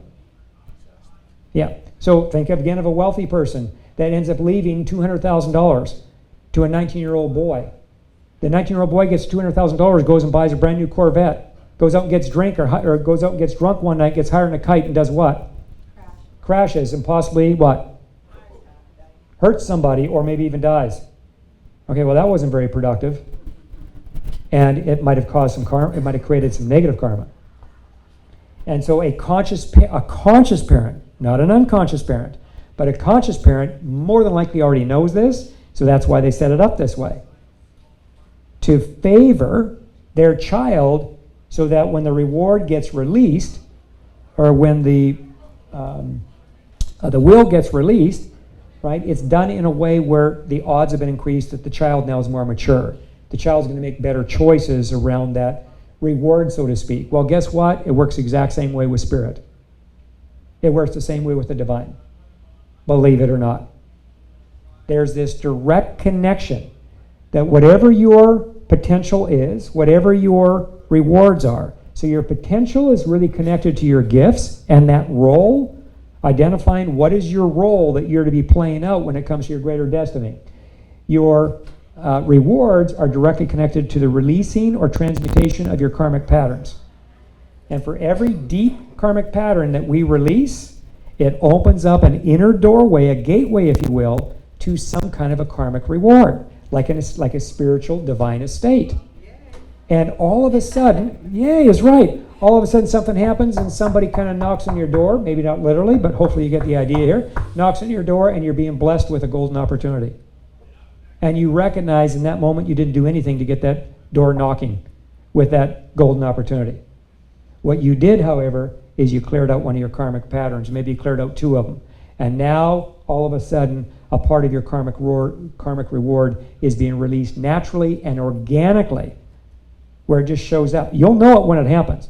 Yeah. So think again of a wealthy person that ends up leaving $200,000 to a 19-year-old boy. The 19-year-old boy gets $200,000, goes and buys a brand new Corvette, goes out and gets drunk or goes out and gets drunk one night, gets higher than a kite, and does what? Crashes and possibly what? Hurts somebody or maybe even dies. Okay, well that wasn't very productive. And it might have caused some karma, it might have created some negative karma. And so a conscious parent, not an unconscious parent, but a conscious parent more than likely already knows this, so that's why they set it up this way. to favor their child so that when the reward gets released, or when the will gets released, right, it's done in a way where the odds have been increased that the child now is more mature. The child's going to make better choices around that reward, so to speak. Well, guess what? It works the exact same way with spirit. It works the same way with the divine. Believe it or not. There's this direct connection that whatever your potential is, whatever your rewards are, so your potential is really connected to your gifts and that role, identifying what is your role that you're to be playing out when it comes to your greater destiny. Your rewards are directly connected to the releasing or transmutation of your karmic patterns. And for every deep karmic pattern that we release, it opens up an inner doorway, a gateway, if you will, to some kind of a karmic reward, like a spiritual divine estate. And all of a sudden, yay is right, all of a sudden something happens and somebody kind of knocks on your door, maybe not literally, but hopefully you get the idea here, knocks on your door and you're being blessed with a golden opportunity. And you recognize in that moment you didn't do anything to get that door knocking with that golden opportunity. What you did, however, is you cleared out one of your karmic patterns. Maybe you cleared out 2 of them. And now, all of a sudden, a part of your karmic reward is being released naturally and organically, where it just shows up. You'll know it when it happens.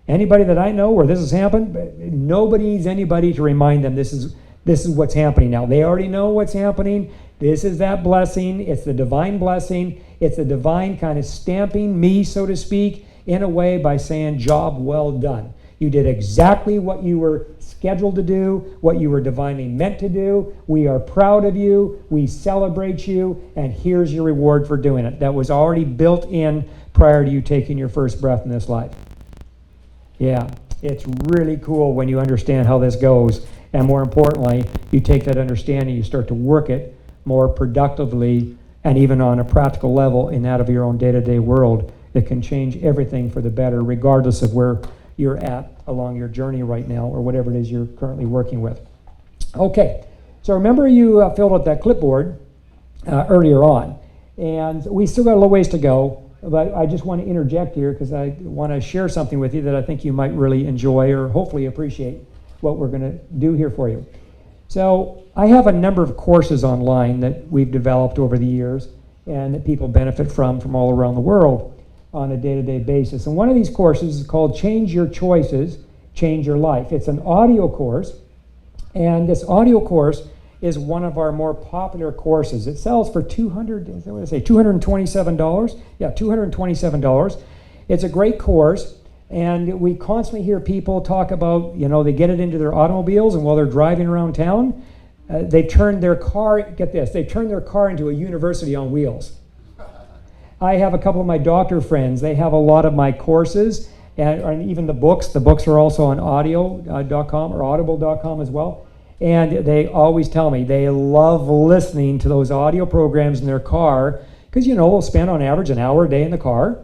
Anybody that I know where this has happened, nobody needs anybody to remind them this is what's happening now. They already know what's happening. This is that blessing. It's the divine blessing. It's the divine kind of stamping me, so to speak, in a way by saying, job well done. You did exactly what you were scheduled to do, what you were divinely meant to do. We are proud of you. We celebrate you. And here's your reward for doing it. That was already built in prior to you taking your first breath in this life. Yeah, it's really cool when you understand how this goes. And more importantly, you take that understanding, you start to work it more productively and even on a practical level in that of your own day-to-day world. It can change everything for the better, regardless of where you're at along your journey right now or whatever it is you're currently working with. Okay, so remember you filled out that clipboard earlier on, and we still got a little ways to go, but I just want to interject here because I want to share something with you that I think you might really enjoy or hopefully appreciate what we're going to do here for you. So I have a number of courses online that we've developed over the years and that people benefit from all around the world on a day-to-day basis. And one of these courses is called Change Your Choices, Change Your Life. It's an audio course, and this audio course is one of our more popular courses. It sells for $227. Yeah, $227. It's a great course, and we constantly hear people talk about, they get it into their automobiles, and while they're driving around town, they turn their car, get this, they turn their car into a university on wheels. I have a couple of my doctor friends. They have a lot of my courses and even the books. The books are also on audio.com or audible.com as well. And they always tell me they love listening to those audio programs in their car because, they'll spend on average an hour a day in the car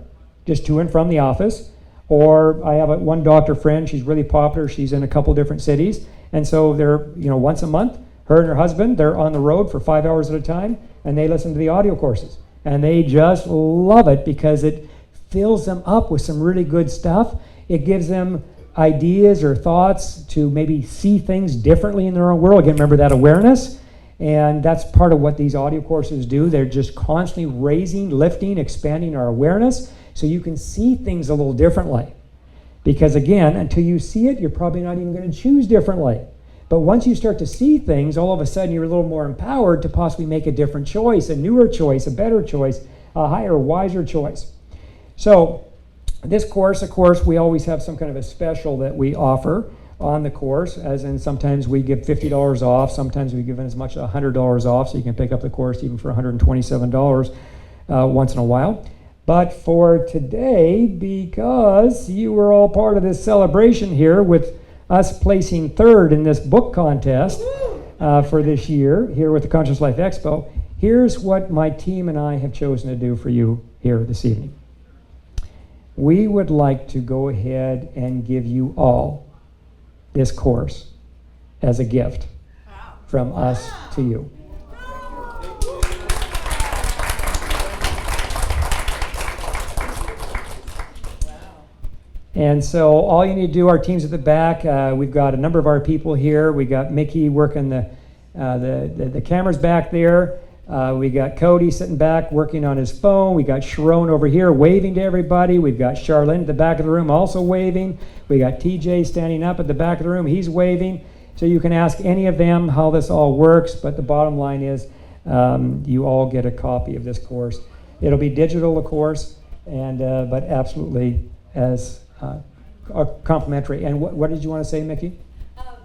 just to and from the office. Or I have one doctor friend. She's really popular. She's in a couple different cities. And so they're, once a month, her and her husband, they're on the road for 5 hours at a time, and they listen to the audio courses. And they just love it because it fills them up with some really good stuff. It gives them ideas or thoughts to maybe see things differently in their own world. Again, remember that awareness. And that's part of what these audio courses do. They're just constantly raising, lifting, expanding our awareness so you can see things a little differently. Because again, until you see it, you're probably not even going to choose differently. But once you start to see things, all of a sudden you're a little more empowered to possibly make a different choice, a newer choice, a better choice, a higher, wiser choice. So this course, of course, we always have some kind of a special that we offer on the course, as in sometimes we give $50 off, sometimes we give as much as $100 off, so you can pick up the course even for $127 once in a while. But for today, because you were all part of this celebration here with us placing third in this book contest for this year here with the Conscious Life Expo, here's what my team and I have chosen to do for you here this evening. We would like to go ahead and give you all this course as a gift from us to you. And so all you need to do, our team's at the back. We've got a number of our people here. We got Mickey working the cameras back there. We got Cody sitting back working on his phone. We got Sharon over here waving to everybody. We've got Charlene at the back of the room also waving. We got TJ standing up at the back of the room. He's waving. So you can ask any of them how this all works, but the bottom line is you all get a copy of this course. It'll be digital, of course, and but absolutely as complimentary. And what did you want to say, Mickey?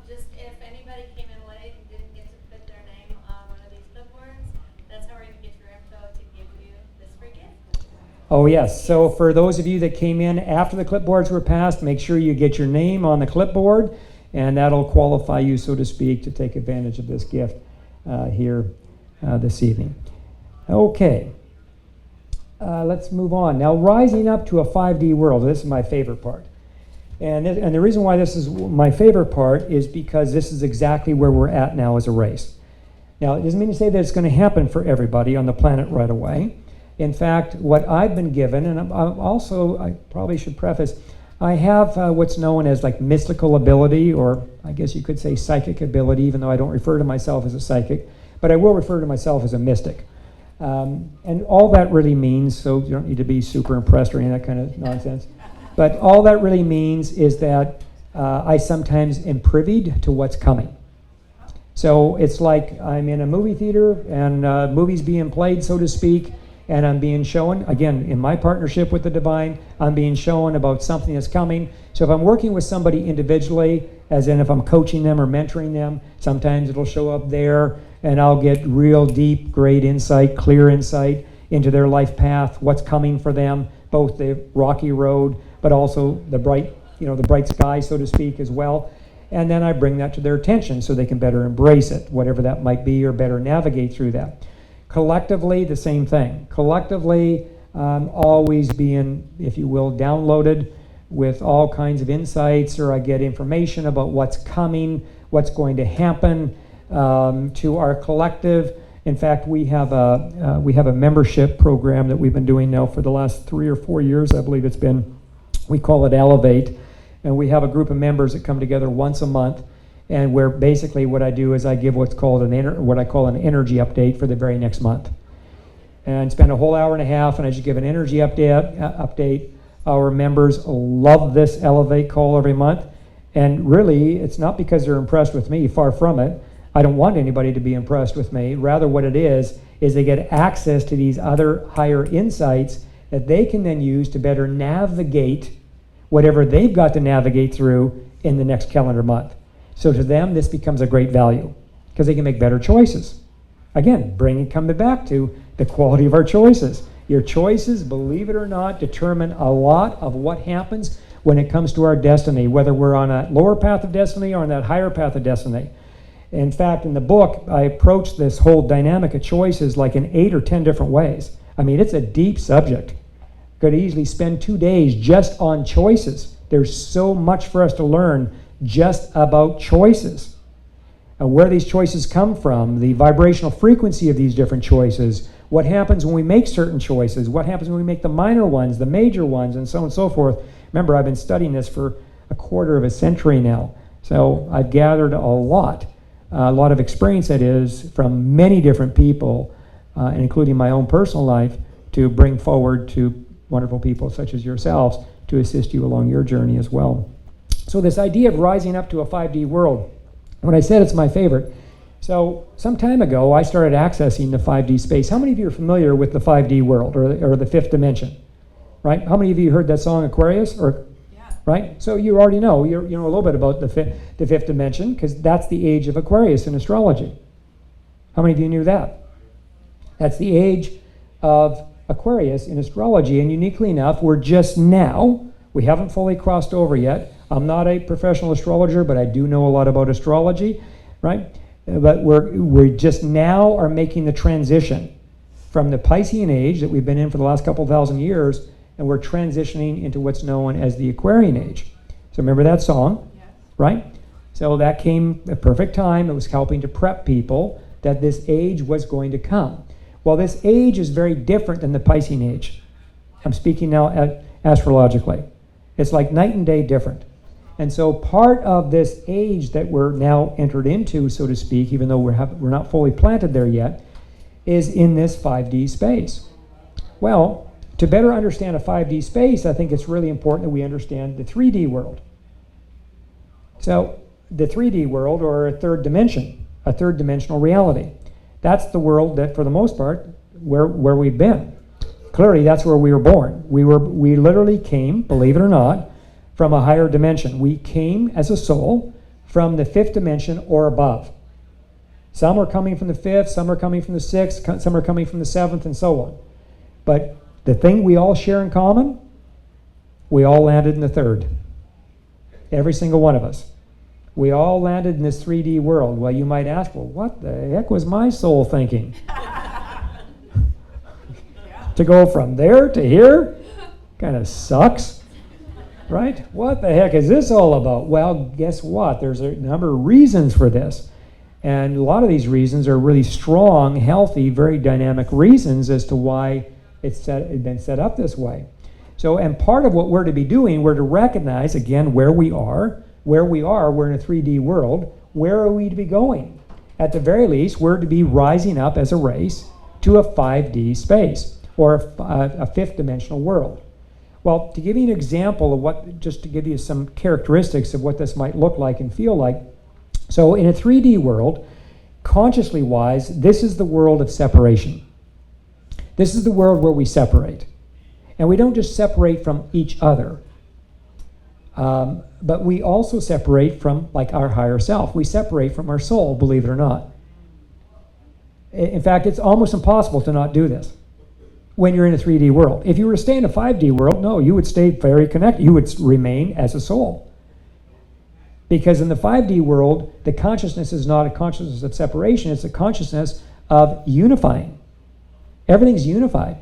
Just if anybody came in late and didn't get to put their name on one of these clipboards, that's how we're going to get your info to give you this free gift. Oh, yes. So for those of you that came in after the clipboards were passed, make sure you get your name on the clipboard, and that'll qualify you, so to speak, to take advantage of this gift here this evening. Okay. Let's move on. Now, rising up to a 5D world. This is my favorite part. And the reason why this is my favorite part is because this is exactly where we're at now as a race. Now, it doesn't mean to say that it's going to happen for everybody on the planet right away. In fact, what I've been given, and I probably should preface, I have what's known as like mystical ability, or I guess you could say psychic ability, even though I don't refer to myself as a psychic, but I will refer to myself as a mystic. And all that really means, so you don't need to be super impressed or any of that kind of nonsense, but all that really means is that I sometimes am privy to what's coming. So it's like I'm in a movie theater and movies being played, so to speak, and I'm being shown, again, in my partnership with the divine, I'm being shown about something that's coming. So if I'm working with somebody individually, as in if I'm coaching them or mentoring them, sometimes it'll show up there and I'll get real deep, great insight, clear insight into their life path, what's coming for them, both the rocky road, but also the bright sky, so to speak, as well. And then I bring that to their attention so they can better embrace it, whatever that might be, or better navigate through that. Collectively, the same thing. Collectively, always being, if you will, downloaded with all kinds of insights, or I get information about what's coming, what's going to happen to our collective. In fact, we have a membership program that we've been doing now for the last 3 or 4 years, I believe it's been. We call it Elevate, and we have a group of members that come together once a month. And where basically what I do is I give what's called what I call an energy update for the very next month, and spend a whole hour and a half, and I just give an energy update. Our members love this Elevate call every month, and really it's not because they're impressed with me. Far from it. I don't want anybody to be impressed with me. Rather, what it is they get access to these other higher insights that they can then use to better navigate whatever they've got to navigate through in the next calendar month. So to them, this becomes a great value because they can make better choices. Again, coming back to the quality of our choices. Your choices, believe it or not, determine a lot of what happens when it comes to our destiny, whether we're on a lower path of destiny or on that higher path of destiny. In fact, in the book, I approach this whole dynamic of choices like in 8 or 10 different ways. I mean, it's a deep subject. Could easily spend 2 days just on choices. There's so much for us to learn just about choices. Where these choices come from, the vibrational frequency of these different choices, what happens when we make certain choices, what happens when we make the minor ones, the major ones, and so on and so forth. Remember, I've been studying this for a quarter of a century now, so I've gathered a lot of experience, that is, from many different people, including my own personal life, to bring forward to wonderful people such as yourselves to assist you along your journey as well. So this idea of rising up to a 5D world, when I said it's my favorite, so some time ago I started accessing the 5D space. How many of you are familiar with the 5D world, or the fifth dimension? Right? How many of you heard that song Aquarius? Yeah. Right? So you already know, you know a little bit about the fifth dimension, because that's the age of Aquarius in astrology. How many of you knew that? That's the age of Aquarius in astrology, and uniquely enough, we haven't fully crossed over yet. I'm not a professional astrologer, but I do know a lot about astrology, right? But we just now are making the transition from the Piscean age that we've been in for the last couple thousand years, and we're transitioning into what's known as the Aquarian age. So remember that song, Yes. right? So that came at perfect time. It was helping to prep people that this age was going to come. Well, this age is very different than the Piscean age. I'm speaking now astrologically. It's like night and day different. And so part of this age that we're now entered into, so to speak, even though we're not fully planted there yet, is in this 5D space. Well, to better understand a 5D space, I think it's really important that we understand the 3D world. So the 3D world, or a third dimension, a third dimensional reality, that's the world that, for the most part, where we've been. Clearly, that's where we were born. We literally came, believe it or not, from a higher dimension. We came as a soul from the 5th dimension or above. Some are coming from the 5th, some are coming from the 6th, some are coming from the 7th, and so on. But the thing we all share in common, we all landed in the 3rd. Every single one of us. We all landed in this 3D world. Well, you might ask, well, what the heck was my soul thinking? To go from there to here? Kind of sucks, right? What the heck is this all about? Well, guess what? There's a number of reasons for this. And a lot of these reasons are really strong, healthy, very dynamic reasons as to why it's been set up this way. So, and part of what we're to be doing, we're to recognize, again, where we are. We're in a 3D world. Where are we to be going? At the very least, we're to be rising up as a race to a 5D space, or a 5th dimensional world. Well, to give you an example of what, just to give you some characteristics of what this might look like and feel like. So in a 3D world, consciously wise, this is the world of separation. This is the world where we separate. And we don't just separate from each other, but we also separate from, like, our higher self. We separate from our soul, believe it or not. In fact, it's almost impossible to not do this when you're in a 3D world. If you were to stay in a 5D world, no, you would stay very connected. You would remain as a soul. Because in the 5D world, the consciousness is not a consciousness of separation, it's a consciousness of unifying. Everything's unified.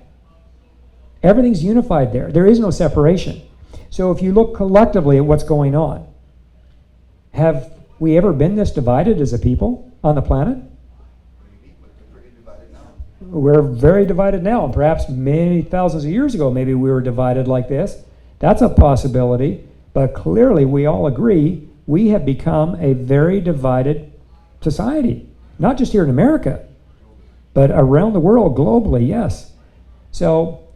Everything's unified there. There is no separation. So if you look collectively at what's going on, have we ever been this divided as a people on the planet? We're very divided now, and perhaps many thousands of years ago, maybe we were divided like this. That's a possibility, but clearly we all agree we have become a very divided society, not just here in America, but around the world, globally, yes. So,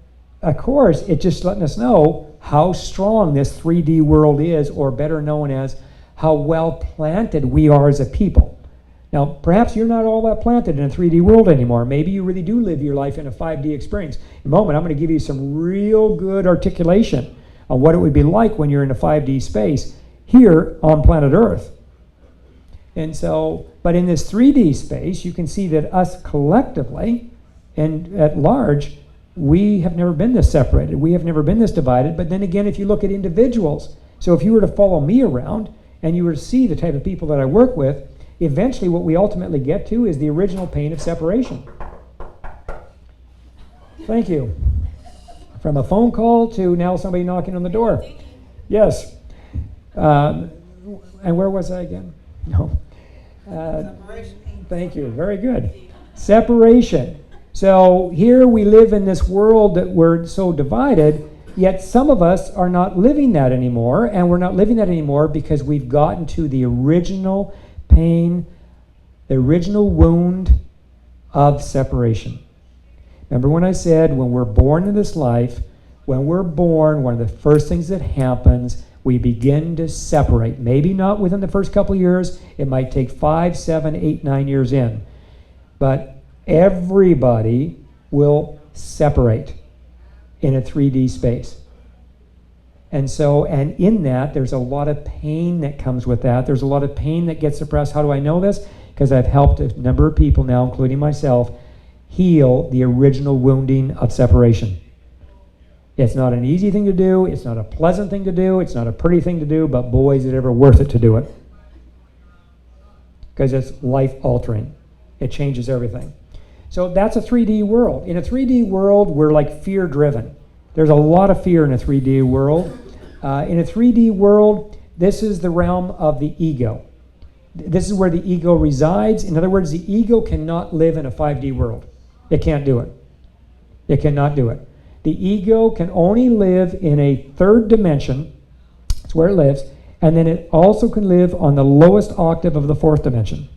of course, it's just letting us know how strong this 3D world is, or better known as how well planted we are as a people. Now, perhaps you're not all that planted in a 3D world anymore. Maybe you really do live your life in a 5D experience. In a moment, I'm going to give you some real good articulation on what it would be like when you're in a 5D space here on planet Earth. And so, but in this 3D space, you can see that us collectively and at large, we have never been this separated. We have never been this divided. But then again, if you look at individuals, so if you were to follow me around and you were to see the type of people that I work with, eventually what we ultimately get to is the original pain of separation. Thank you. From a phone call to now somebody knocking on the door. Yes. And where was I again? No. Separation. Thank you. Very good. Separation. So here we live in this world that we're so divided, yet some of us are not living that anymore, and we're not living that anymore because we've gotten to the original pain, the original wound of separation. Remember when I said when we're born in this life, when we're born, one of the first things that happens, we begin to separate. Maybe not within the first couple of years. It might take 5, 7, 8, 9 years in. But everybody will separate in a 3D space. And so, and in that, there's a lot of pain that comes with that. There's a lot of pain that gets suppressed. How do I know this? Because I've helped a number of people now, including myself, heal the original wounding of separation. It's not an easy thing to do. It's not a pleasant thing to do. It's not a pretty thing to do, but boy, is it ever worth it to do it. Because it's life-altering. It changes everything. So that's a 3D world. In a 3D world, we're like fear-driven. There's a lot of fear in a 3D world. In a 3D world, this is the realm of the ego. This is where the ego resides. In other words, the ego cannot live in a 5D world. It can't do it. It cannot do it. The ego can only live in a third dimension where it lives. And then it also can live on the lowest octave of the fourth dimension.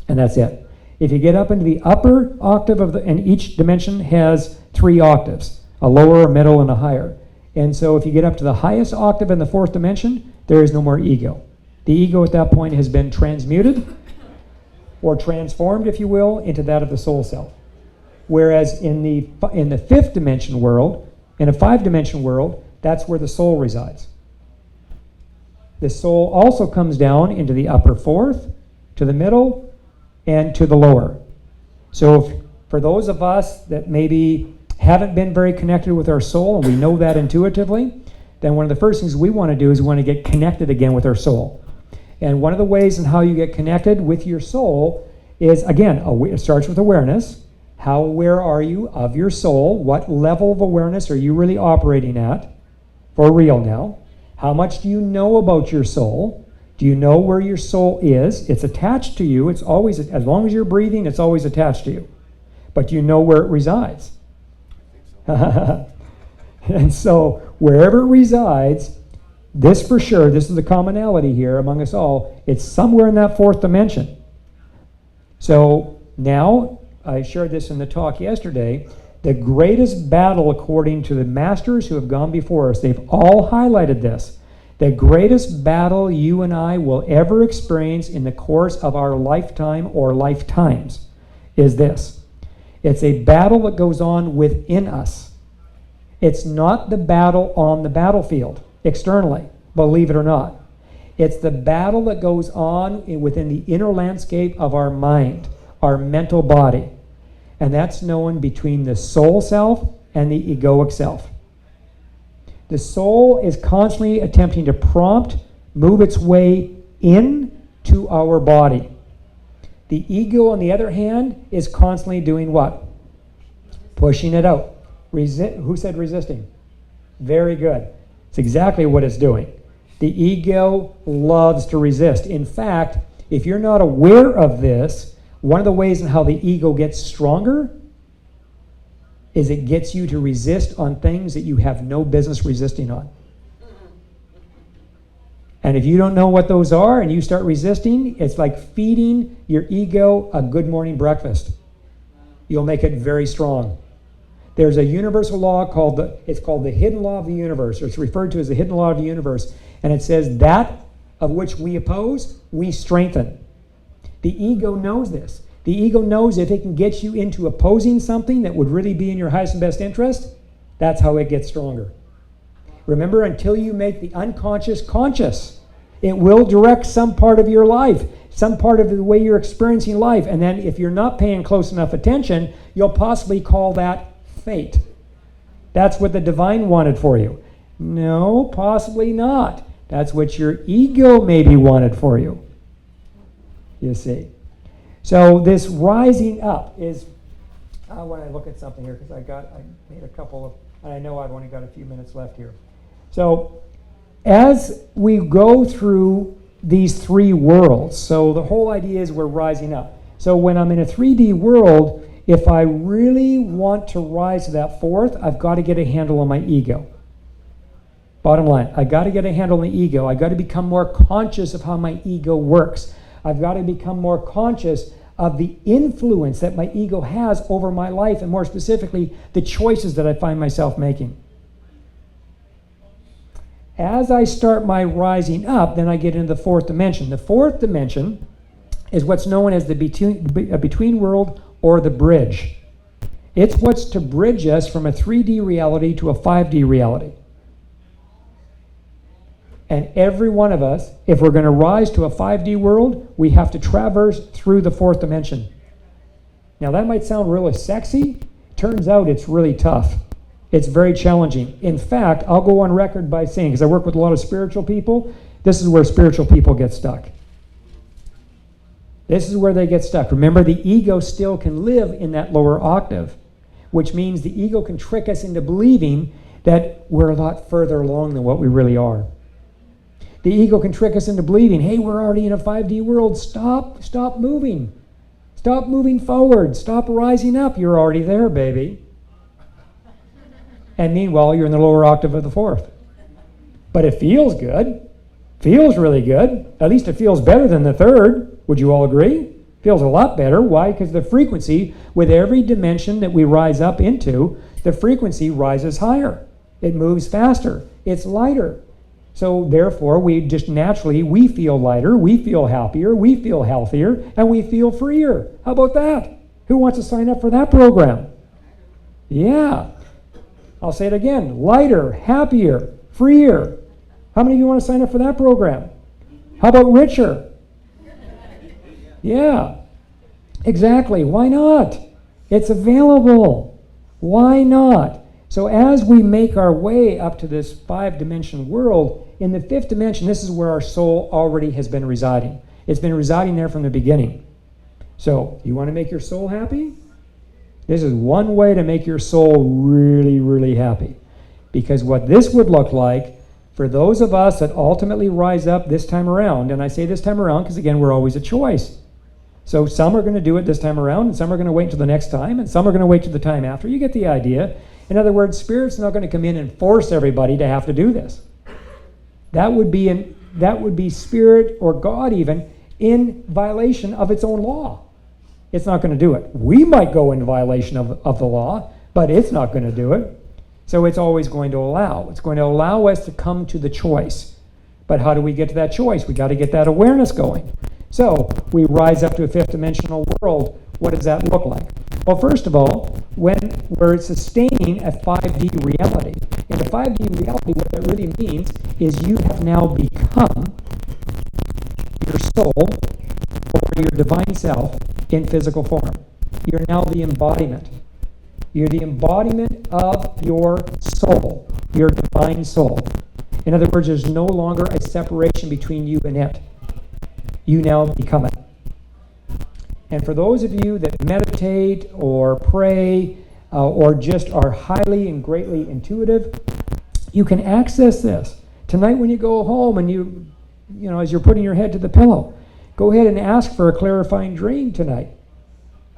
And that's it. If you get up into the upper octave and each dimension has 3 octaves, a lower, a middle, and a higher. And so if you get up to the highest octave in the fourth dimension, there is no more ego. The ego at that point has been transmuted, or transformed, if you will, into that of the soul self. Whereas in the fifth dimension world, in a 5-dimension world, that's where the soul resides. The soul also comes down into the upper fourth, to the middle, and to the lower. So for those of us that maybe haven't been very connected with our soul, and we know that intuitively, then one of the first things we want to do is we want to get connected again with our soul. And one of the ways in how you get connected with your soul is, again, it starts with awareness. How aware are you of your soul? What level of awareness are you really operating at? For real now. How much do you know about your soul? Do you know where your soul is? It's attached to you. It's always, as long as you're breathing, it's always attached to you. But do you know where it resides? And so wherever it resides, this for sure, this is the commonality here among us all, it's somewhere in that fourth dimension. So now, I shared this in the talk yesterday, the greatest battle according to the masters who have gone before us, they've all highlighted this. The greatest battle you and I will ever experience in the course of our lifetime or lifetimes is this. It's a battle that goes on within us. It's not the battle on the battlefield externally, believe it or not. It's the battle that goes on within the inner landscape of our mind, our mental body. And that's known between the soul self and the egoic self. The soul is constantly attempting to move its way into our body. The ego, on the other hand, is constantly doing what? Pushing it out. Who said resisting? Very good. It's exactly what it's doing. The ego loves to resist. In fact, if you're not aware of this, one of the ways in how the ego gets stronger is it gets you to resist on things that you have no business resisting on. And if you don't know what those are and you start resisting, it's like feeding your ego a good morning breakfast. You'll make it very strong. There's a universal law called the hidden law of the universe, or it's referred to as the hidden law of the universe, and it says that of which we oppose, we strengthen. The ego knows this. The ego knows if it can get you into opposing something that would really be in your highest and best interest, that's how it gets stronger. Remember, until you make the unconscious conscious, it will direct some part of your life, some part of the way you're experiencing life. And then if you're not paying close enough attention, you'll possibly call that fate. That's what the divine wanted for you. No, possibly not. That's what your ego maybe wanted for you. You see. So this rising up is, I want to look at something here because I made a couple of, and I know I've only got a few minutes left here. So as we go through these 3 worlds, so the whole idea is we're rising up. So when I'm in a 3D world, if I really want to rise to that fourth, I've got to get a handle on my ego. Bottom line, I got to get a handle on the ego. I got to become more conscious of how my ego works. I've got to become more conscious of the influence that my ego has over my life, and more specifically, the choices that I find myself making. As I start my rising up, then I get into the 4th dimension. The 4th dimension is what's known as the between world, or the bridge. It's what's to bridge us from a 3D reality to a 5D reality. And every one of us, if we're going to rise to a 5D world, we have to traverse through the 4th dimension. Now that might sound really sexy. Turns out it's really tough. It's very challenging. In fact, I'll go on record by saying, because I work with a lot of spiritual people, this is where spiritual people get stuck. This is where they get stuck. Remember, the ego still can live in that lower octave, which means the ego can trick us into believing that we're a lot further along than what we really are. The ego can trick us into believing, hey, we're already in a 5D world. Stop moving. Stop moving forward. Stop rising up. You're already there, baby. And meanwhile, you're in the lower octave of the 4th. but it feels good. Feels really good. At least it feels better than the third. Would you all agree? Feels a lot better. Why? Because the frequency, with every dimension that we rise up into, the frequency rises higher. It moves faster. It's lighter. So therefore, we just naturally, we feel lighter, we feel happier, we feel healthier, and we feel freer. How about that? Who wants to sign up for that program? Yeah. I'll say it again. Lighter, happier, freer. How many of you want to sign up for that program? How about richer? Yeah. Exactly. Why not? It's available. Why not? So as we make our way up to this 5-dimension world, in the 5th dimension, this is where our soul already has been residing. It's been residing there from the beginning. So, you want to make your soul happy? This is one way to make your soul really, really happy. Because what this would look like, for those of us that ultimately rise up this time around, and I say this time around because, again, we're always a choice. So some are going to do it this time around, and some are going to wait until the next time, and some are going to wait till the time after. You get the idea. In other words, Spirit's not going to come in and force everybody to have to do this. That would be Spirit or God even in violation of its own law. It's not going to do it. We might go in violation of the law, but it's not going to do it. So it's always going to allow. It's going to allow us to come to the choice. But how do we get to that choice? We got to get that awareness going. So we rise up to a 5th dimensional world. What does that look like? Well, first of all, when we're sustaining a 5D reality. In the 5D reality, what that really means is you have now become your soul or your divine self in physical form. You're now the embodiment. You're the embodiment of your soul, your divine soul. In other words, there's no longer a separation between you and it. You now become it. And for those of you that meditate or pray or just are highly and greatly intuitive, you can access this. Tonight when you go home and you know, as you're putting your head to the pillow, go ahead and ask for a clarifying dream tonight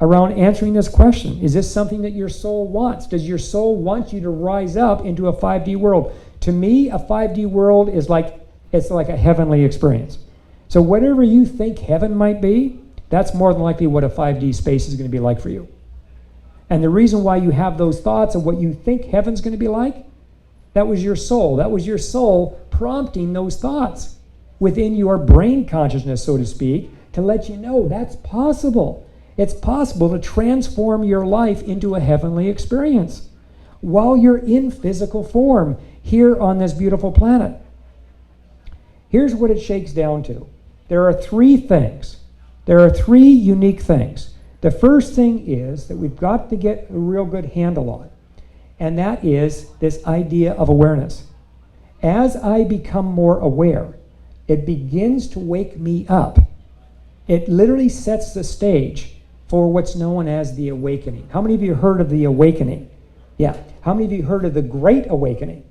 around answering this question. Is this something that your soul wants? Does your soul want you to rise up into a 5D world? To me, a 5D world is like a heavenly experience. So whatever you think heaven might be, that's more than likely what a 5D space is going to be like for you. And the reason why you have those thoughts of what you think heaven's going to be like, that was your soul. That was your soul prompting those thoughts within your brain consciousness, so to speak, to let you know that's possible. It's possible to transform your life into a heavenly experience while you're in physical form here on this beautiful planet. Here's what it shakes down to. There are 3 things. There are 3 unique things. The first thing is that we've got to get a real good handle on, and that is this idea of awareness. As I become more aware, it begins to wake me up. It literally sets the stage for what's known as the awakening. How many of you heard of the awakening? Yeah. How many of you heard of the Great Awakening?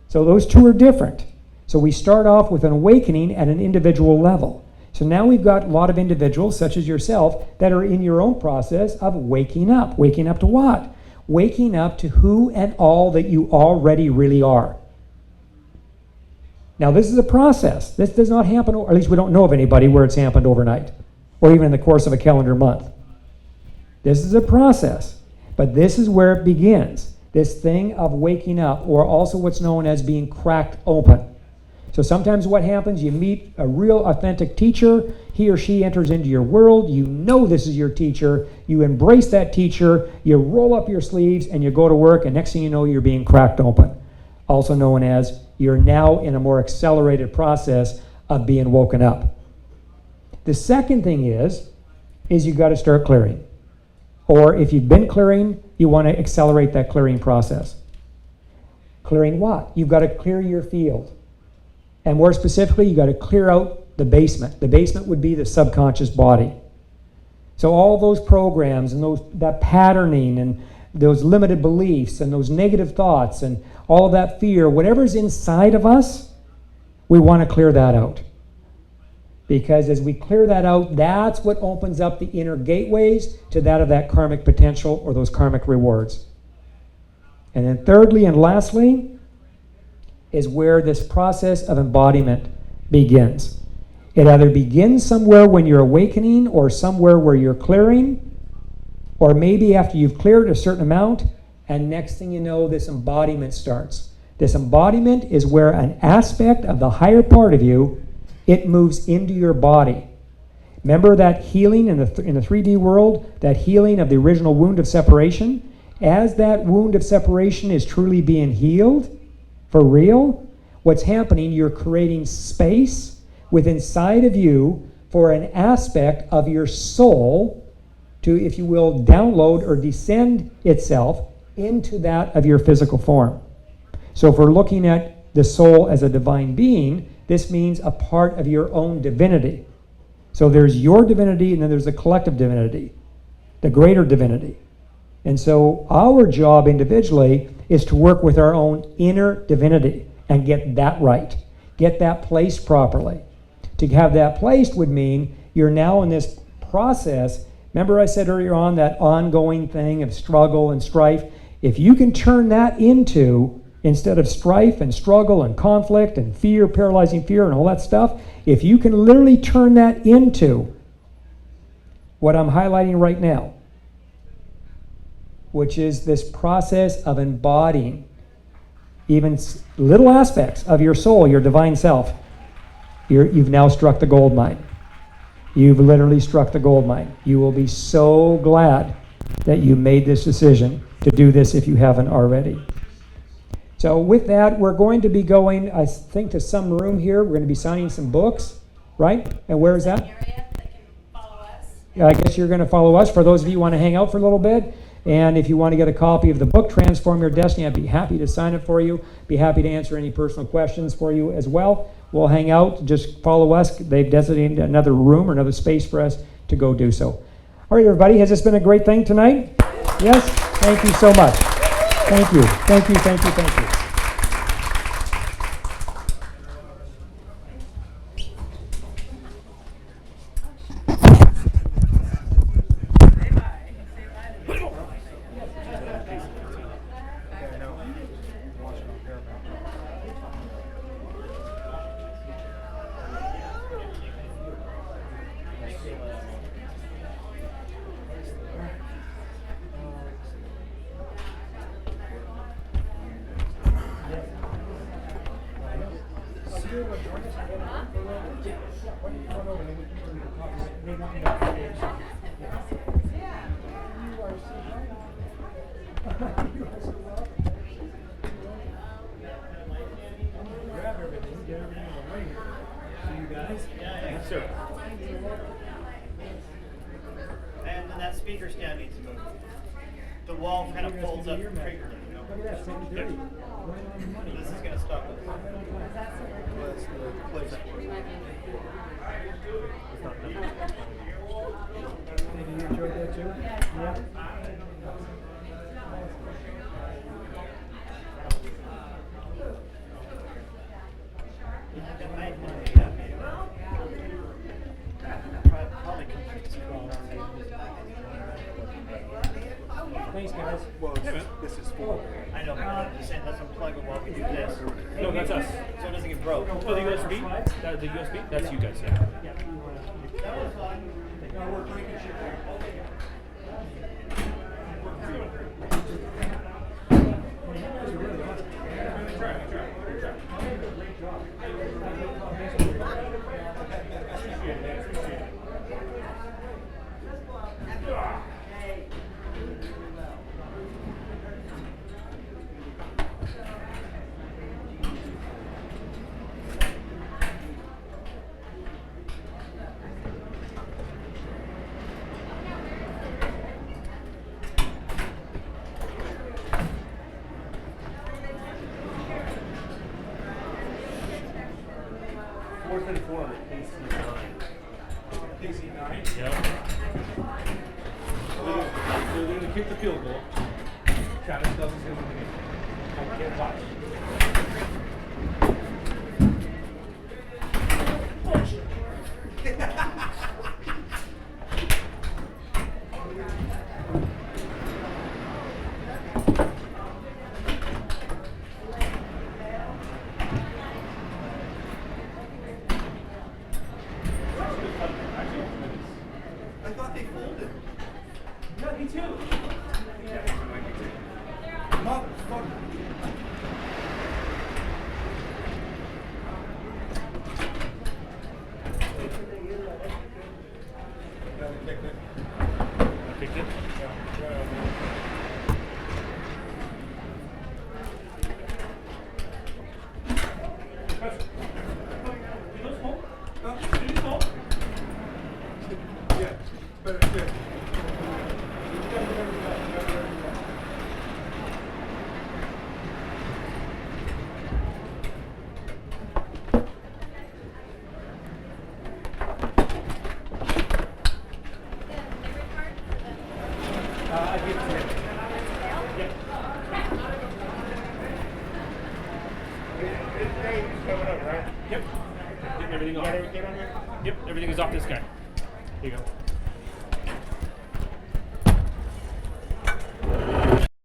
So those 2 are different. So we start off with an awakening at an individual level. So now we've got a lot of individuals, such as yourself, that are in your own process of waking up. Waking up to what? Waking up to who and all that you already really are. Now this is a process. This does not happen, or at least we don't know of anybody where it's happened overnight, or even in the course of a calendar month. This is a process, but this is where it begins. This thing of waking up, or also what's known as being cracked open. So sometimes what happens, you meet a real authentic teacher, he or she enters into your world, you know this is your teacher, you embrace that teacher, you roll up your sleeves and you go to work, and next thing you know you're being cracked open. Also known as you're now in a more accelerated process of being woken up. The second thing is you've got to start clearing. Or if you've been clearing, you want to accelerate that clearing process. Clearing what? You've got to clear your field. And more specifically, you got to clear out the basement. The basement would be the subconscious body. So all those programs and that patterning and those limited beliefs and those negative thoughts and all of that fear, whatever's inside of us, we want to clear that out. Because as we clear that out, that's what opens up the inner gateways to that karmic potential or those karmic rewards. And then thirdly and lastly, is where this process of embodiment begins. It either begins somewhere when you're awakening or somewhere where you're clearing, or maybe after you've cleared a certain amount, and next thing you know, this embodiment starts. This embodiment is where an aspect of the higher part of you, it moves into your body. Remember that healing in the 3D world, that healing of the original wound of separation? As that wound of separation is truly being healed, for real, what's happening, you're creating space within inside of you for an aspect of your soul to, if you will, download or descend itself into that of your physical form. So if we're looking at the soul as a divine being, this means a part of your own divinity. So there's your divinity and then there's the collective divinity, the greater divinity. And so our job individually is to work with our own inner divinity and get that right, get that placed properly. To have that placed would mean you're now in this process. Remember I said earlier on that ongoing thing of struggle and strife? If you can turn that into, instead of strife and struggle and conflict and fear, paralyzing fear and all that stuff, if you can literally turn that into what I'm highlighting right now, which is this process of embodying even little aspects of your soul, your divine self, you've now struck the gold mine. You've literally struck the gold mine. You will be so glad that you made this decision to do this if you haven't already. So with that, we're going to be going, I think, to some room here. We're going to be signing some books, right? And where is that? Area that can follow us. Yeah, I guess you're going to follow us. For those of you who want to hang out for a little bit, and if you want to get a copy of the book, Transform Your Destiny, I'd be happy to sign it for you. Be happy to answer any personal questions for you as well. We'll hang out. Just follow us. They've designated another room or another space for us to go do so. All right, everybody. Has this been a great thing tonight? Yes? Thank you so much. Thank you. Thank you, thank you, thank you. And then that speaker stand needs to move. The wall kind of folds up frequently, you know? This is going to stop it. Did you enjoy that too? Yeah. Thanks, guys. Well, this is for. I know, but I'm just saying let's unplug it while we do this. No, that's us. So it doesn't get broke. Oh, the USB? The USB? That's you guys, yeah. That was fun. Yep. So they're going to kick the field goal. Travis doesn't do anything. I can't watch. Yep. Getting everything off. Yep, everything is off this guy. Here you go.